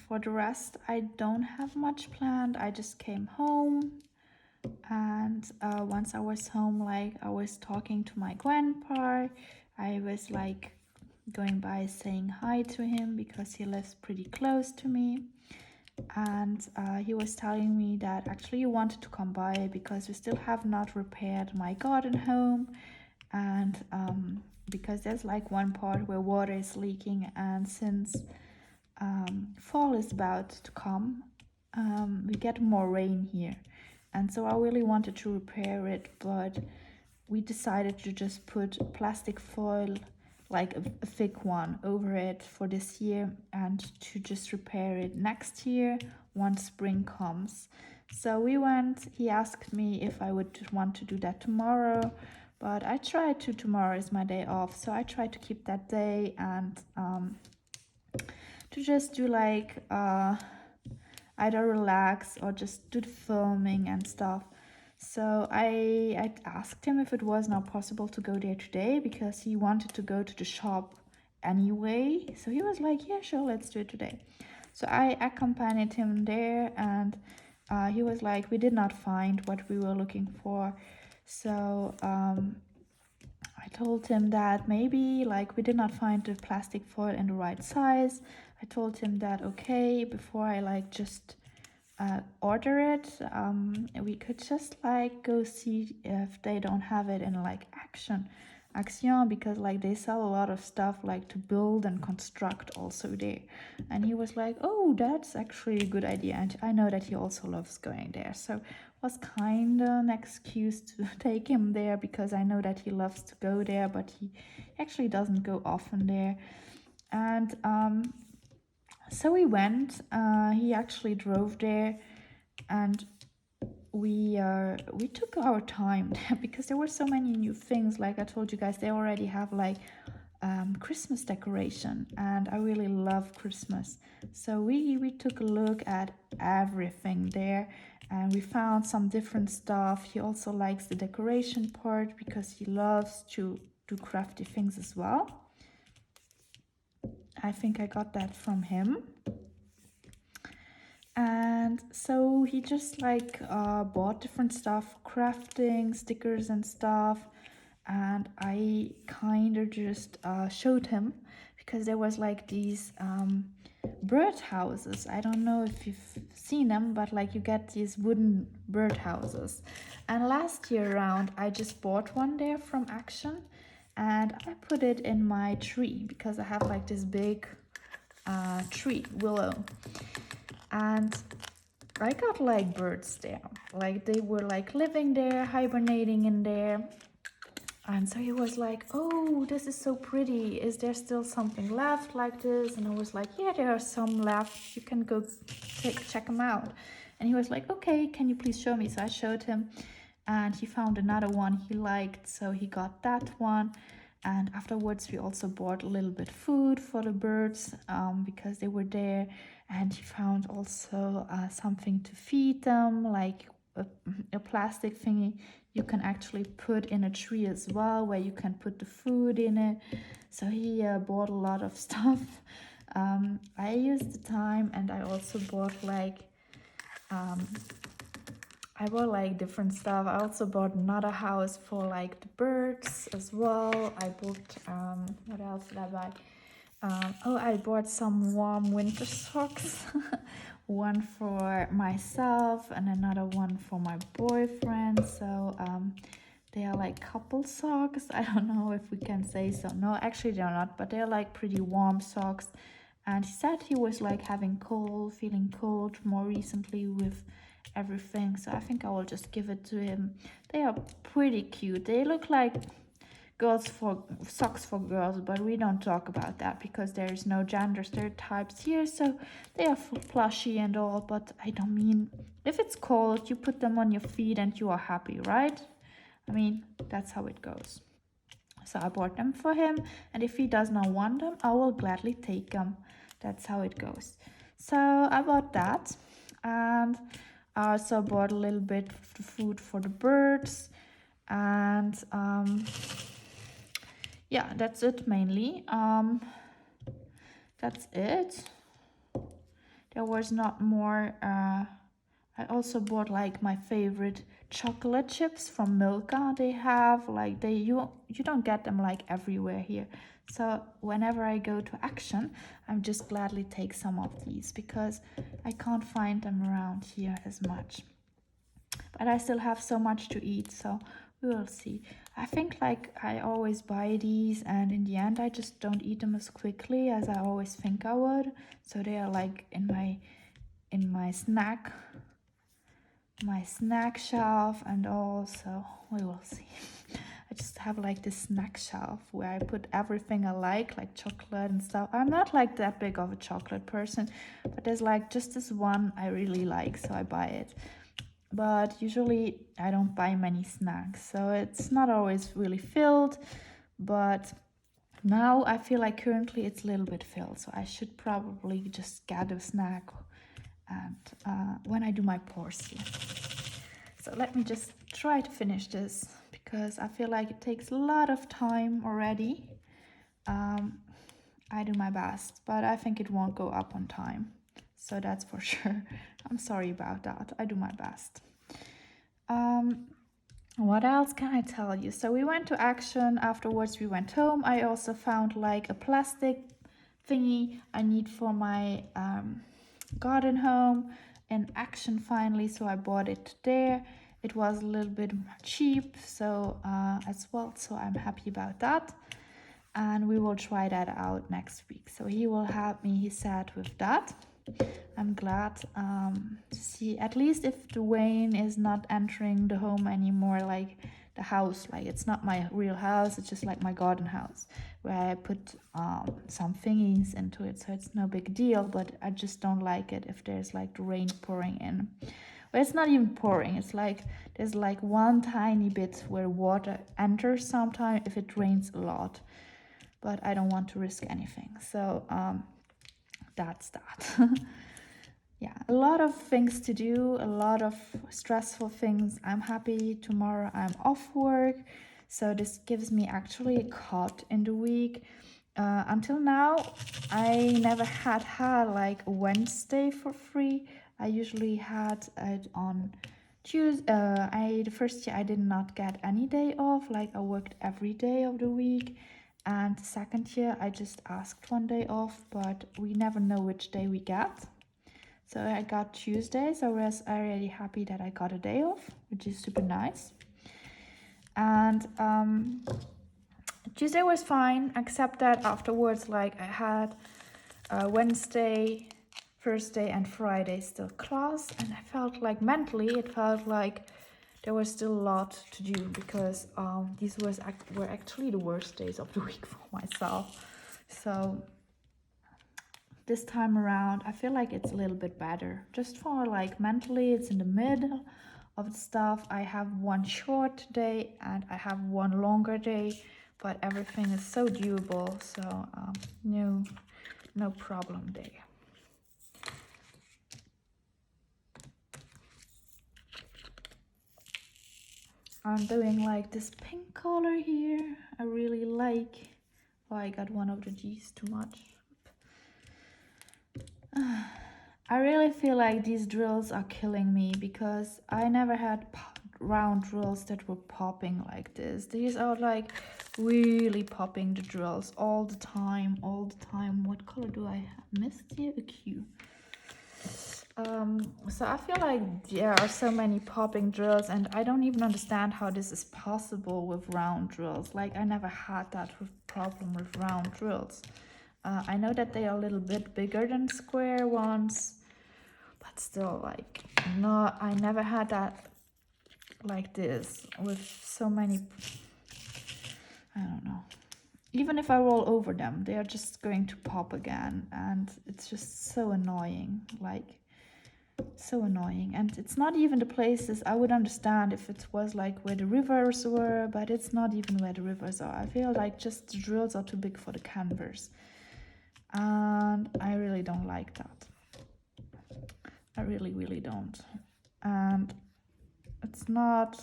for the rest, I don't have much planned. I just came home, and once I was home, like I was talking to my grandpa. I was like going by saying hi to him because he lives pretty close to me. and he was telling me that actually he wanted to come by because we still have not repaired my garden home, and because there's like one part where water is leaking, and since fall is about to come, we get more rain here, and so I really wanted to repair it, but we decided to just put plastic foil, like a thick one, over it for this year, and to just repair it next year once spring comes. So we went, he asked me if I would want to do that tomorrow, but I tried to, tomorrow is my day off, so I tried to keep that day and to just do like either relax or just do the filming and stuff. So I asked him if it was not possible to go there today because he wanted to go to the shop anyway. So he was like, yeah, sure, let's do it today. So I accompanied him there, and he was like, we did not find what we were looking for. So I told him that maybe like we did not find the plastic foil in the right size. I told him that okay, before I like just order it, we could just like go see if they don't have it in like Action, because like they sell a lot of stuff like to build and construct also there. And he was like, oh, that's actually a good idea, and I know that he also loves going there, so was kind of an excuse to take him there, because I know that he loves to go there, but he actually doesn't go often there. And so we went, he actually drove there, and we took our time because there were so many new things. Like I told you guys, they already have like Christmas decoration, and I really love Christmas. So we took a look at everything there, and we found some different stuff. He also likes the decoration part because he loves to do crafty things as well. I think I got that from him. And so he just like bought different stuff, crafting, stickers and stuff. And I kind of just showed him, because there was like these bird houses. I don't know if you've seen them, but like you get these wooden bird houses. And last year around, I just bought one there from Action, and I put it in my tree because I have like this big tree, willow. And I got like birds there, like they were like living there, hibernating in there. And so he was like, oh, this is so pretty, is there still something left like this? And I was like, yeah, there are some left, you can go check them out. And he was like, okay, can you please show me? So I showed him, and he found another one he liked, so he got that one. And afterwards we also bought a little bit food for the birds, because they were there. And he found also something to feed them, like a plastic thingy you can actually put in a tree as well, where you can put the food in it. So he bought a lot of stuff. I used the time, and I also bought like different stuff. I also bought another house for like the birds as well. I bought what else did I buy? I bought some warm winter socks. One for myself and another one for my boyfriend. So they are like couple socks. I don't know if we can say so. No, actually they're not, but they're like pretty warm socks. And he said he was like feeling cold more recently with everything. So I think I will just give it to him. They are pretty cute. They look like socks for girls, but we don't talk about that because there is no gender stereotypes here. So they are plushy and all, but I don't mean, if it's cold, you put them on your feet and you are happy, right? I mean, that's how it goes. So I bought them for him, and if he does not want them, I will gladly take them. That's how it goes. So I bought that, and I also bought a little bit of food for the birds, and yeah, that's it mainly. That's it. There was not more. I also bought like my favorite chocolate chips from Milka. They have like you don't get them like everywhere here. So whenever I go to Action, I'm just gladly take some of these because I can't find them around here as much. But I still have so much to eat, so we will see. I think like I always buy these and in the end I just don't eat them as quickly as I always think I would. So they are like in my snack shelf, and also we will see. I just have like this snack shelf where I put everything I like chocolate and stuff. I'm not like that big of a chocolate person, but there's like just this one I really like, so I buy it. But usually I don't buy many snacks, so it's not always really filled. But now I feel like currently it's a little bit filled, so I should probably just get a snack and when I do my pores here. So let me just try to finish this because I feel like it takes a lot of time already. I do my best, but I think it won't go up on time, so that's for sure. I'm sorry about that. I do my best. What else can I tell you? So we went to Action, afterwards we went home. I also found like a plastic thingy I need for my garden home in Action finally, so I bought it there. It was a little bit cheap, so as well, so I'm happy about that. And we will try that out next week. So he will help me, he said, with that. I'm glad to see, at least if Dwayne is not entering the home anymore, like the house, like it's not my real house, it's just like my garden house where I put some thingies into it, so it's no big deal. But I just don't like it if there's like the rain pouring in. Well, it's not even pouring, it's like there's like one tiny bit where water enters sometimes if it rains a lot, but I don't want to risk anything, so that's that. Yeah, a lot of things to do, a lot of stressful things. I'm happy tomorrow I'm off work, so this gives me actually a cut in the week. Until now I never had like a Wednesday for free. I usually had it on Tuesday. The first year I did not get any day off, like I worked every day of the week. And the second year I just asked one day off, but we never know which day we get. So I got Tuesday, so I was already happy that I got a day off, which is super nice. And Tuesday was fine, except that afterwards, like I had Wednesday, Thursday and Friday still class, and I felt like mentally, it felt like there was still a lot to do because these were actually the worst days of the week for myself. So this time around I feel like it's a little bit better, just for like mentally it's in the middle of the stuff. I have one short day and I have one longer day, but everything is so doable, so no problem there. I'm doing like this pink color here, I really like. Oh, I got one of the G's too much. I really feel like these drills are killing me because I never had round drills that were popping like this. These are like really popping the drills all the time. What color do I have missed here? A Q. So I feel like there are so many popping drills and I don't even understand how this is possible with round drills. Like I never had that problem with round drills. I know that they are a little bit bigger than square ones, but still, like, no, I never had that like this with so many. I don't know. Even if I roll over them, they are just going to pop again, and it's just so annoying. Like, so annoying. And it's not even the places I would understand if it was like where the rivers were, but it's not even where the rivers are. I feel like just the drills are too big for the canvas, and I really don't like that. I really don't. And it's not,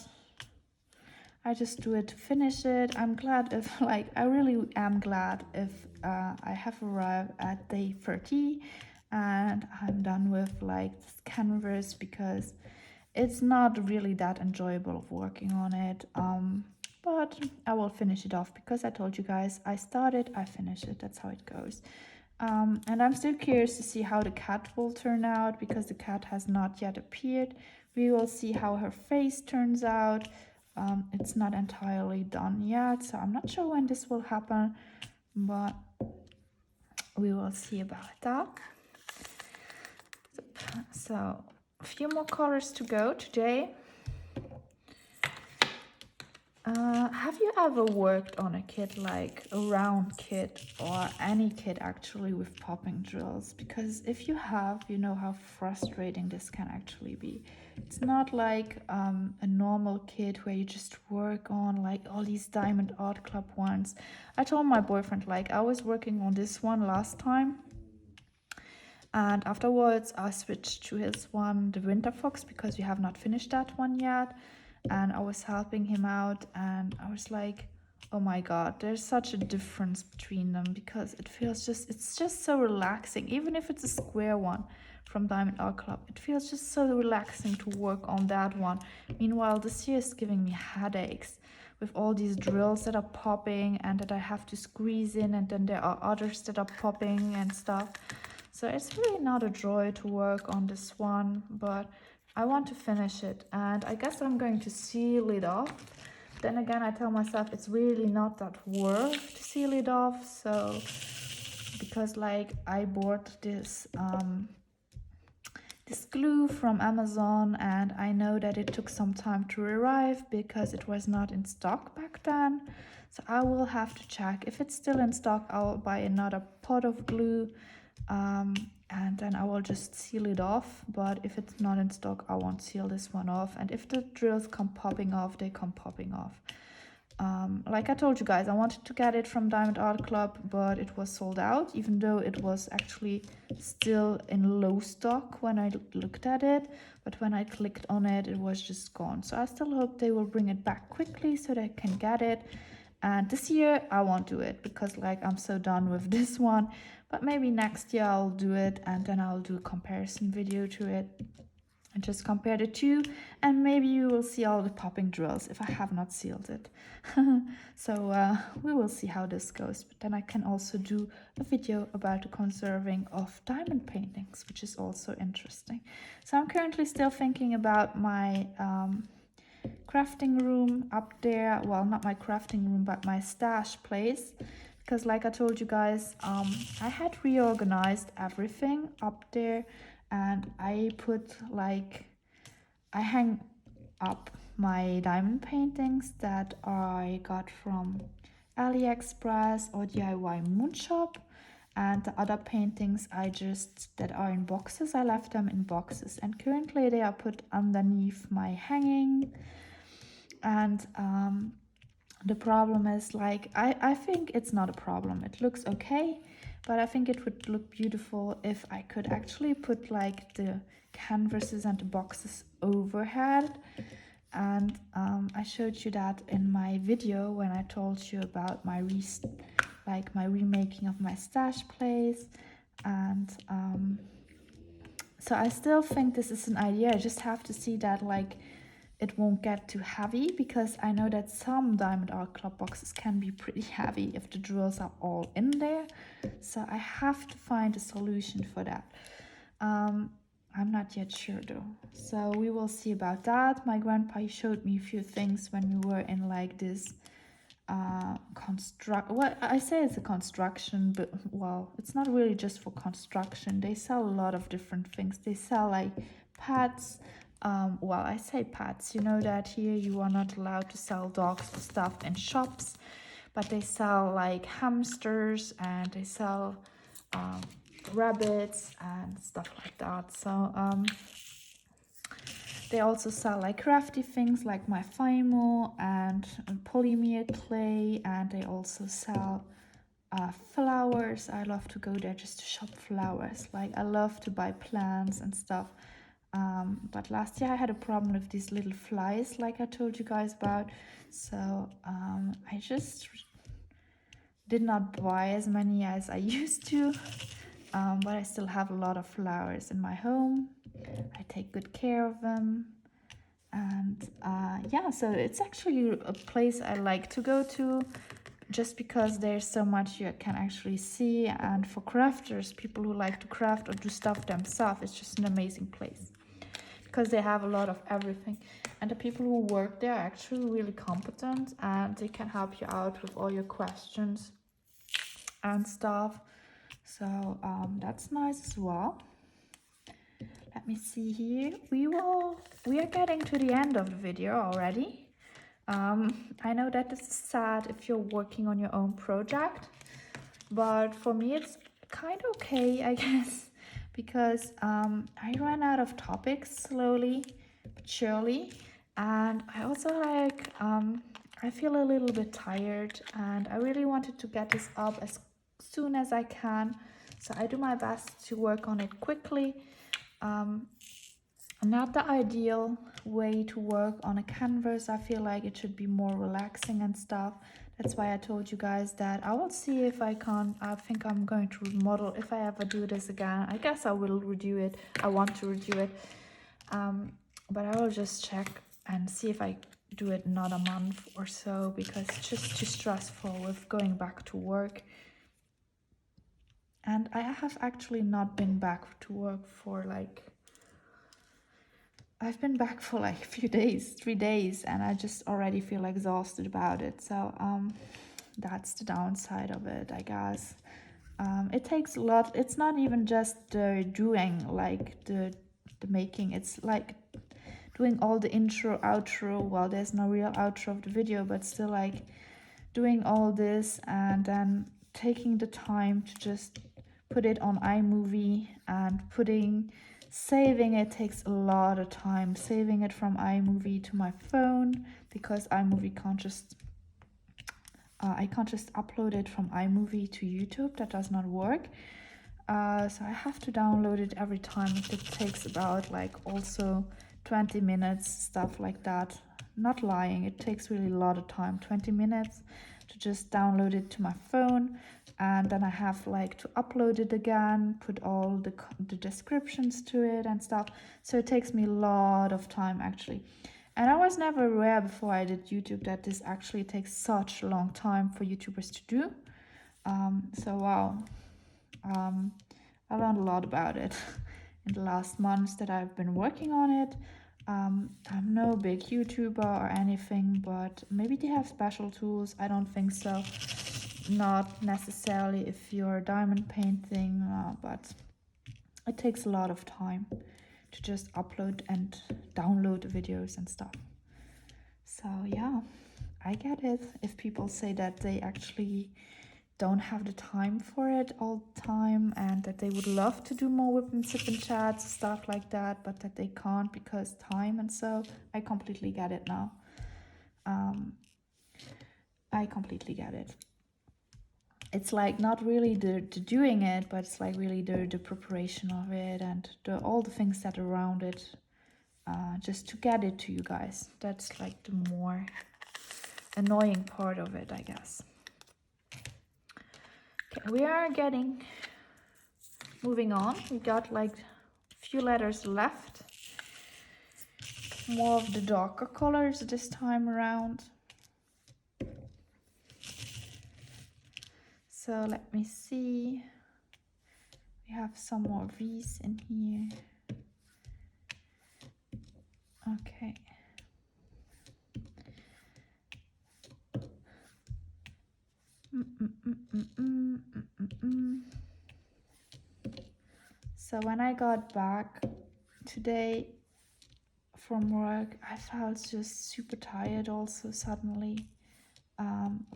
I just do it to finish it. I'm glad if, like, I really am glad if I have arrived at day 30 and I'm done with like this canvas, because it's not really that enjoyable of working on it. but I will finish it off because I told you guys I started, I finish it. That's how it goes. And I'm still curious to see how the cat will turn out because the cat has not yet appeared. We will see how her face turns out. It's not entirely done yet, so I'm not sure when this will happen, but we will see about that. So a few more colors to go today. Have you ever worked on a kit, like a round kit or any kit actually with popping drills? Because if you have, you know how frustrating this can actually be. It's not like a normal kit where you just work on like all these Diamond Art Club ones. I told my boyfriend like I was working on this one last time, and afterwards I switched to his one, the Winter Fox, because we have not finished that one yet. And I was helping him out, and I was like, oh my god, there's such a difference between them, because it's just so relaxing. Even if it's a square one from Diamond Art Club, it feels just so relaxing to work on that one. Meanwhile, this year is giving me headaches with all these drills that are popping and that I have to squeeze in, and then there are others that are popping and stuff. So it's really not a joy to work on this one, but I want to finish it, and I guess I'm going to seal it off. Then again, I tell myself it's really not that worth to seal it off, so because like I bought this this glue from Amazon, and I know that it took some time to arrive because it was not in stock back then. So I will have to check. If it's still in stock, I'll buy another pot of glue, and then I will just seal it off. But if it's not in stock, I won't seal this one off. And if the drills come popping off, they come popping off. Like I told you guys, I wanted to get it from Diamond Art Club, but it was sold out, even though it was actually still in low stock when I looked at it. But when I clicked on it, it was just gone. So I still hope they will bring it back quickly so that I can get it. And this year I won't do it because like I'm so done with this one. But maybe next year I'll do it, and then I'll do a comparison video to it and just compare the two, and maybe you will see all the popping drills if I have not sealed it. So we will see how this goes. But then I can also do a video about the conserving of diamond paintings, which is also interesting. So I'm currently still thinking about my crafting room up there. Well, not my crafting room, but my stash place, because like I told you guys, I had reorganized everything up there, and I put like, I hang up my diamond paintings that I got from AliExpress or DIY Moon Shop, and the other paintings that are in boxes, I left them in boxes, and currently they are put underneath my hanging. And the problem is like, I think it's not a problem, it looks okay, but I think it would look beautiful if I could actually put like the canvases and the boxes overhead. And I showed you that in my video when I told you about my remaking of my stash place. And so I still think this is an idea. I just have to see that like it won't get too heavy, because I know that some Diamond Art Club boxes can be pretty heavy if the drills are all in there. So I have to find a solution for that. I'm not yet sure though. So we will see about that. My grandpa showed me a few things when we were in like this well, I say it's a construction, but well, it's not really just for construction. They sell a lot of different things. They sell like pads. Well, I say pets, you know that here you are not allowed to sell dogs or stuff in shops, but they sell like hamsters, and they sell rabbits and stuff like that. So they also sell like crafty things like my Fimo and polymer clay, and they also sell flowers. I love to go there just to shop flowers. Like I love to buy plants and stuff. But last year I had a problem with these little flies, like I told you guys about. So I just did not buy as many as I used to. But I still have a lot of flowers in my home. I take good care of them. And yeah, so it's actually a place I like to go to, just because there's so much you can actually see, and for crafters, people who like to craft or do stuff themselves, it's just an amazing place because they have a lot of everything, and the people who work there are actually really competent, and they can help you out with all your questions and stuff. So that's nice as well. Let me see here. We are getting to the end of the video already. I know that this is sad if you're working on your own project, but for me it's kind of okay, I guess, because I ran out of topics slowly but surely, and I also I feel a little bit tired, and I really wanted to get this up as soon as I can, so I do my best to work on it quickly. Not the ideal way to work on a canvas. I feel like it should be more relaxing and stuff. That's why I told you guys that I will see if I can. I think I'm going to remodel if I ever do this again. I guess I will redo it. I want to redo it, but I will just check and see if I do it another month or so, because it's just too stressful with going back to work. And I have actually not been back to work for like, I've been back for like a few days, 3 days, and I just already feel exhausted about it. So that's the downside of it, I guess. It takes a lot. It's not even just the doing, like the making. It's like doing all the intro, outro. Well, there's no real outro of the video, but still like doing all this and then taking the time to just put it on iMovie and saving it takes a lot of time. Saving it from iMovie to my phone, because iMovie can't just I can't just upload it from iMovie to YouTube. That does not work. So I have to download it every time. It takes about like also 20 minutes, stuff like that. Not lying, it takes really a lot of time, 20 minutes to just download it to my phone, and then I have like to upload it again, put all the descriptions to it and stuff. So it takes me a lot of time actually. And I was never aware before I did YouTube that this actually takes such a long time for YouTubers to do. So wow, I learned a lot about it in the last months that I've been working on it. I'm no big YouTuber or anything, but maybe they have special tools. I don't think so. Not necessarily if you're diamond painting, but it takes a lot of time to just upload and download videos and stuff. So yeah, I get it if people say that they actually don't have the time for it all the time, and that they would love to do more WIP and SIP chats, stuff like that, but that they can't because time. And so I completely get it now. I completely get it. It's like not really the doing it, but it's like really the preparation of it and all the things that are around it, just to get it to you guys. That's like the more annoying part of it, I guess. Okay, we are moving on. We got like a few letters left. More of the darker colors this time around. So let me see. We have some more V's in here. Okay. So when I got back today from work, I felt just super tired also suddenly.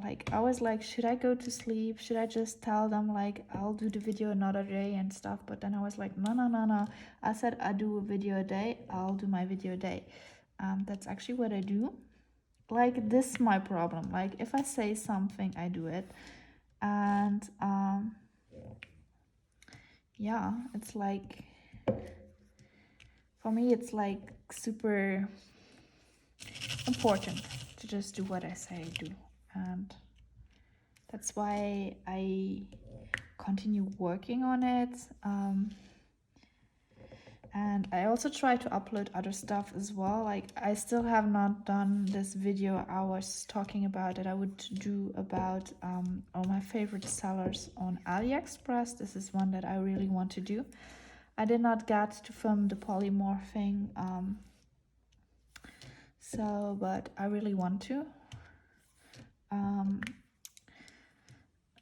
Like I was like, should I go to sleep? Should I just tell them like I'll do the video another day and stuff? But then I was like, no. I said I do a video a day, I'll do my video a day. That's actually what I do. Like this is my problem. Like if I say something, I do it. And yeah, it's like, for me it's like super important to just do what I say I do, and that's why I continue working on it. And I also try to upload other stuff as well. Like I still have not done this video I was talking about that I would do about all my favorite sellers on AliExpress. This is one that I really want to do. I did not get to film the polymorphing, but I really want to.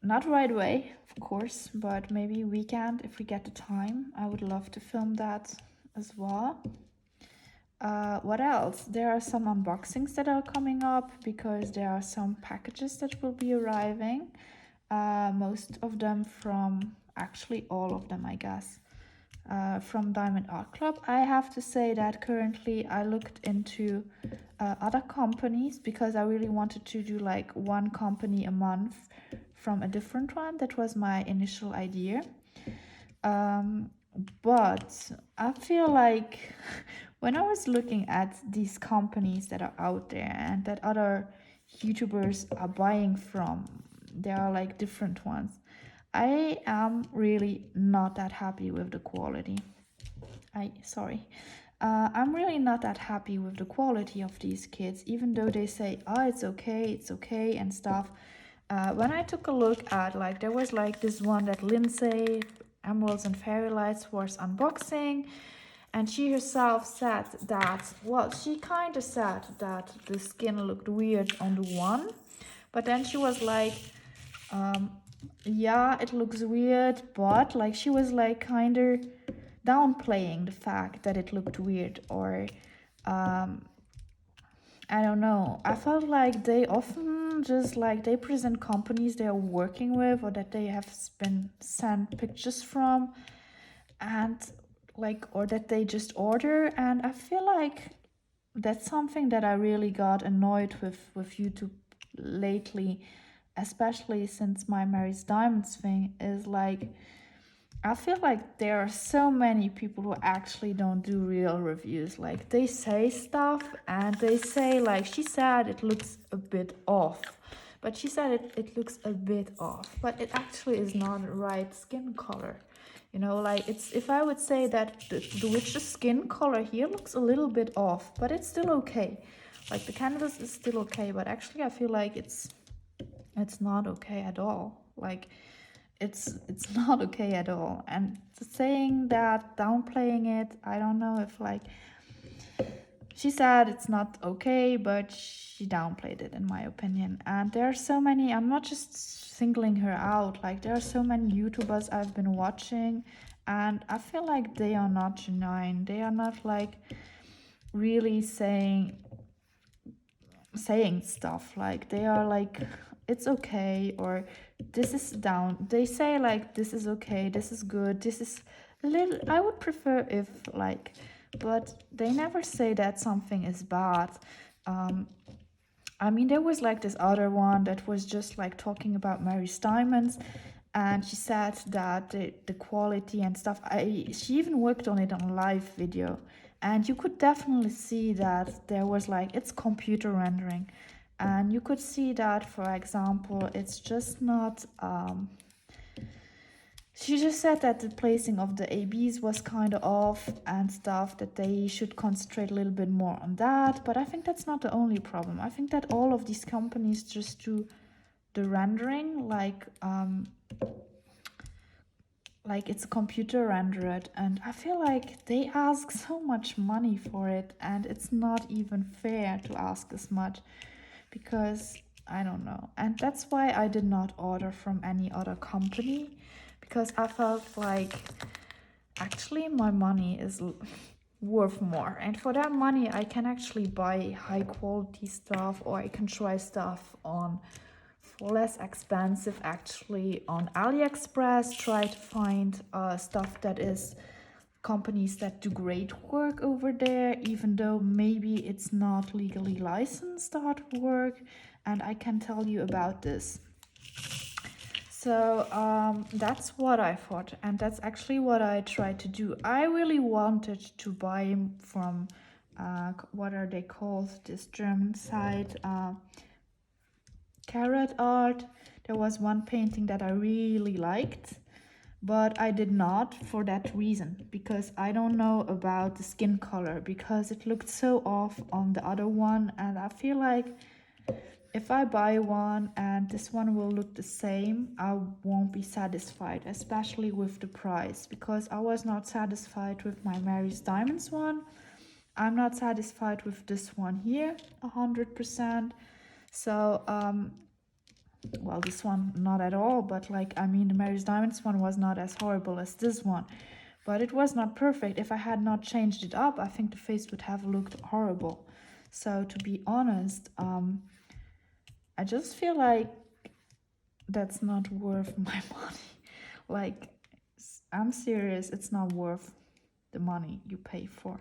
Not right away, of course, but maybe weekend if we get the time. I would love to film that as well. What else? There are some unboxings that are coming up because there are some packages that will be arriving. Most of them from, actually all of them, I guess, from Diamond Art Club. I have to say that currently I looked into other companies because I really wanted to do like one company a month from a different one. That was my initial idea. But I feel like when I was looking at these companies that are out there and that other YouTubers are buying from, there are like different ones. I am really not that happy with the quality. I'm really not that happy with the quality of these kits, even though they say, oh, it's okay and stuff. When I took a look at, like, there was like this one that Lindsay, Emeralds and Fairy Lights, was unboxing, and she herself said that, well, she kind of said that the skin looked weird on the one, but then she was like, yeah, it looks weird, but like she was like kind of downplaying the fact that it looked weird, or I don't know. I felt like they often just like they present companies they are working with or that they have been sent pictures from, and like, or that they just order. And I feel like that's something that I really got annoyed with YouTube lately, especially since my Mary's Diamonds thing, is like I feel like there are so many people who actually don't do real reviews. Like they say stuff and they say, like, she said it looks a bit off, but she said it looks a bit off, but it actually is not the right skin color. You know, like it's, if I would say that the skin color here looks a little bit off, but it's still okay. Like the canvas is still okay, but actually I feel like it's not okay at all. Like it's not okay at all. And saying that, downplaying it, I don't know if, like, she said it's not okay, but she downplayed it in my opinion. And there are so many, I'm not just singling her out, like there are so many YouTubers I've been watching and I feel like they are not genuine. They are not like really saying stuff. Like they are like, it's okay, or this is down. They say like, this is okay, this is good, this is a little, I would prefer if like, but they never say that something is bad. I mean, there was like this other one that was just like talking about Mary's Diamonds, and she said that the quality and stuff, she even worked on it on a live video, and you could definitely see that there was like, it's computer rendering, and you could see that, for example, it's just not she just said that the placing of the ABs was kind of off and stuff, that they should concentrate a little bit more on that. But I think that's not the only problem. I think that all of these companies just do the rendering like it's computer rendered, and I feel like they ask so much money for it, and it's not even fair to ask this much, because I don't know. And that's why I did not order from any other company, because I felt like actually my money is worth more, and for that money I can actually buy high quality stuff, or I can try stuff on for less expensive, actually on AliExpress, try to find stuff that is companies that do great work over there, even though maybe it's not legally licensed artwork, and I can tell you about this. So that's what I thought, and that's actually what I tried to do. I really wanted to buy from what are they called, this German site, Carrot Art. There was one painting that I really liked, but I did not for that reason, because I don't know about the skin color, because it looked so off on the other one, and I feel like if I buy one and this one will look the same, I won't be satisfied, especially with the price, because I was not satisfied with my Mary's Diamonds one. I'm not satisfied with this one here 100%. So well, this one not at all, but like, I mean, the Mary's Diamonds one was not as horrible as this one, but it was not perfect. If I had not changed it up, I think the face would have looked horrible. So to be honest, I just feel like that's not worth my money. Like, I'm serious, it's not worth the money you pay for.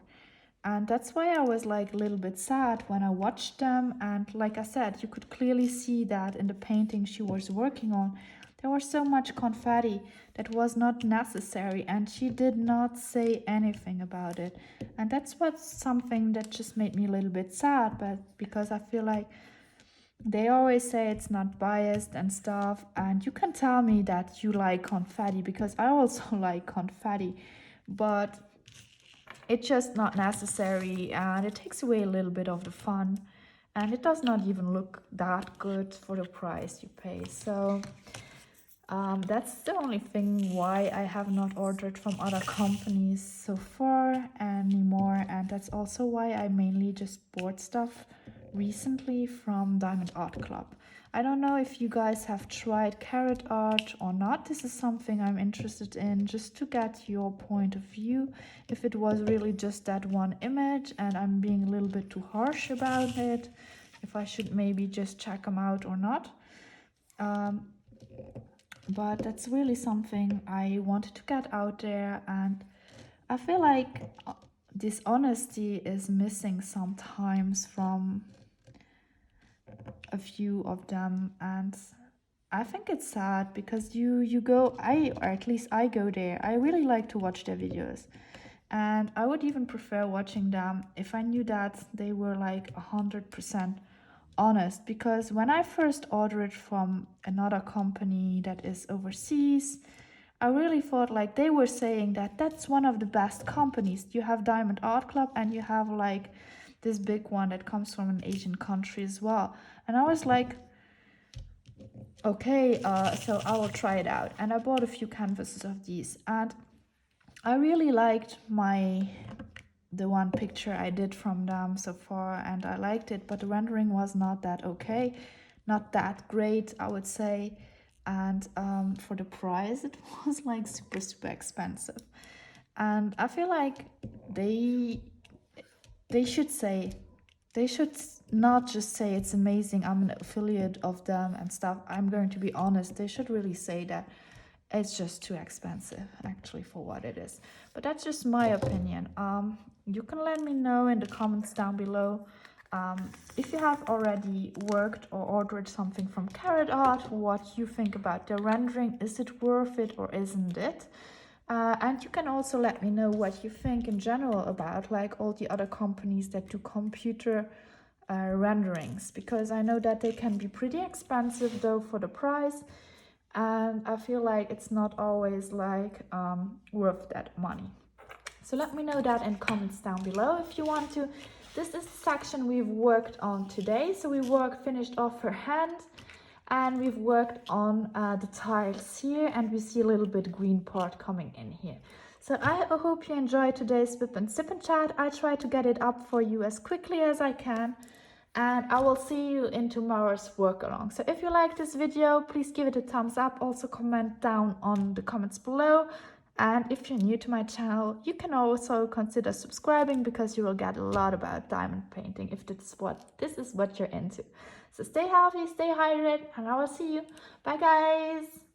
And that's why I was like a little bit sad when I watched them. And like I said, you could clearly see that in the painting she was working on, there was so much confetti that was not necessary, and she did not say anything about it. And that's what's something that just made me a little bit sad, but because I feel like they always say it's not biased and stuff, and you can tell me that you like confetti, because I also like confetti, but it's just not necessary, and it takes away a little bit of the fun, and it does not even look that good for the price you pay. So that's the only thing why I have not ordered from other companies so far anymore, and that's also why I mainly just bought stuff recently from Diamond Art Club. I don't know if you guys have tried carrot art or not. This is something I'm interested in, just to get your point of view, if it was really just that one image and I'm being a little bit too harsh about it, if I should maybe just check them out or not. But that's really something I wanted to get out there, and I feel like this honesty is missing sometimes from a few of them, and I think it's sad, because you go, or at least I go there, I really like to watch their videos, and I would even prefer watching them if I knew that they were like 100% honest, because when I first ordered from another company that is overseas, I really thought like they were saying that that's one of the best companies. You have Diamond Art Club, and you have like this big one that comes from an Asian country as well. And I was like, okay, so I will try it out. And I bought a few canvases of these, and I really liked the one picture I did from them so far, and I liked it, but the rendering was not that okay, not that great, I would say. And for the price, it was like super expensive. And I feel like they should say, they should not just say it's amazing, I'm an affiliate of them and stuff. I'm going to be honest, they should really say that it's just too expensive actually for what it is. But that's just my opinion. You can let me know in the comments down below if you have already worked or ordered something from Carrot Art, what you think about their rendering. Is it worth it or isn't it? And you can also let me know what you think in general about like all the other companies that do computer renderings, because I know that they can be pretty expensive though for the price, and I feel like it's not always like worth that money. So let me know that in comments down below if you want to. This is the section we've worked on today. So we finished off her hand, and we've worked on the tiles here, and we see a little bit green part coming in here. So I hope you enjoyed today's WIP and SIP Chat. I try to get it up for you as quickly as I can, and I will see you in tomorrow's work along. So if you like this video, please give it a thumbs up. Also comment down on the comments below. And if you're new to my channel, you can also consider subscribing, because you will get a lot about diamond painting if this is what you're into. So stay healthy, stay hydrated, and I will see you. Bye guys!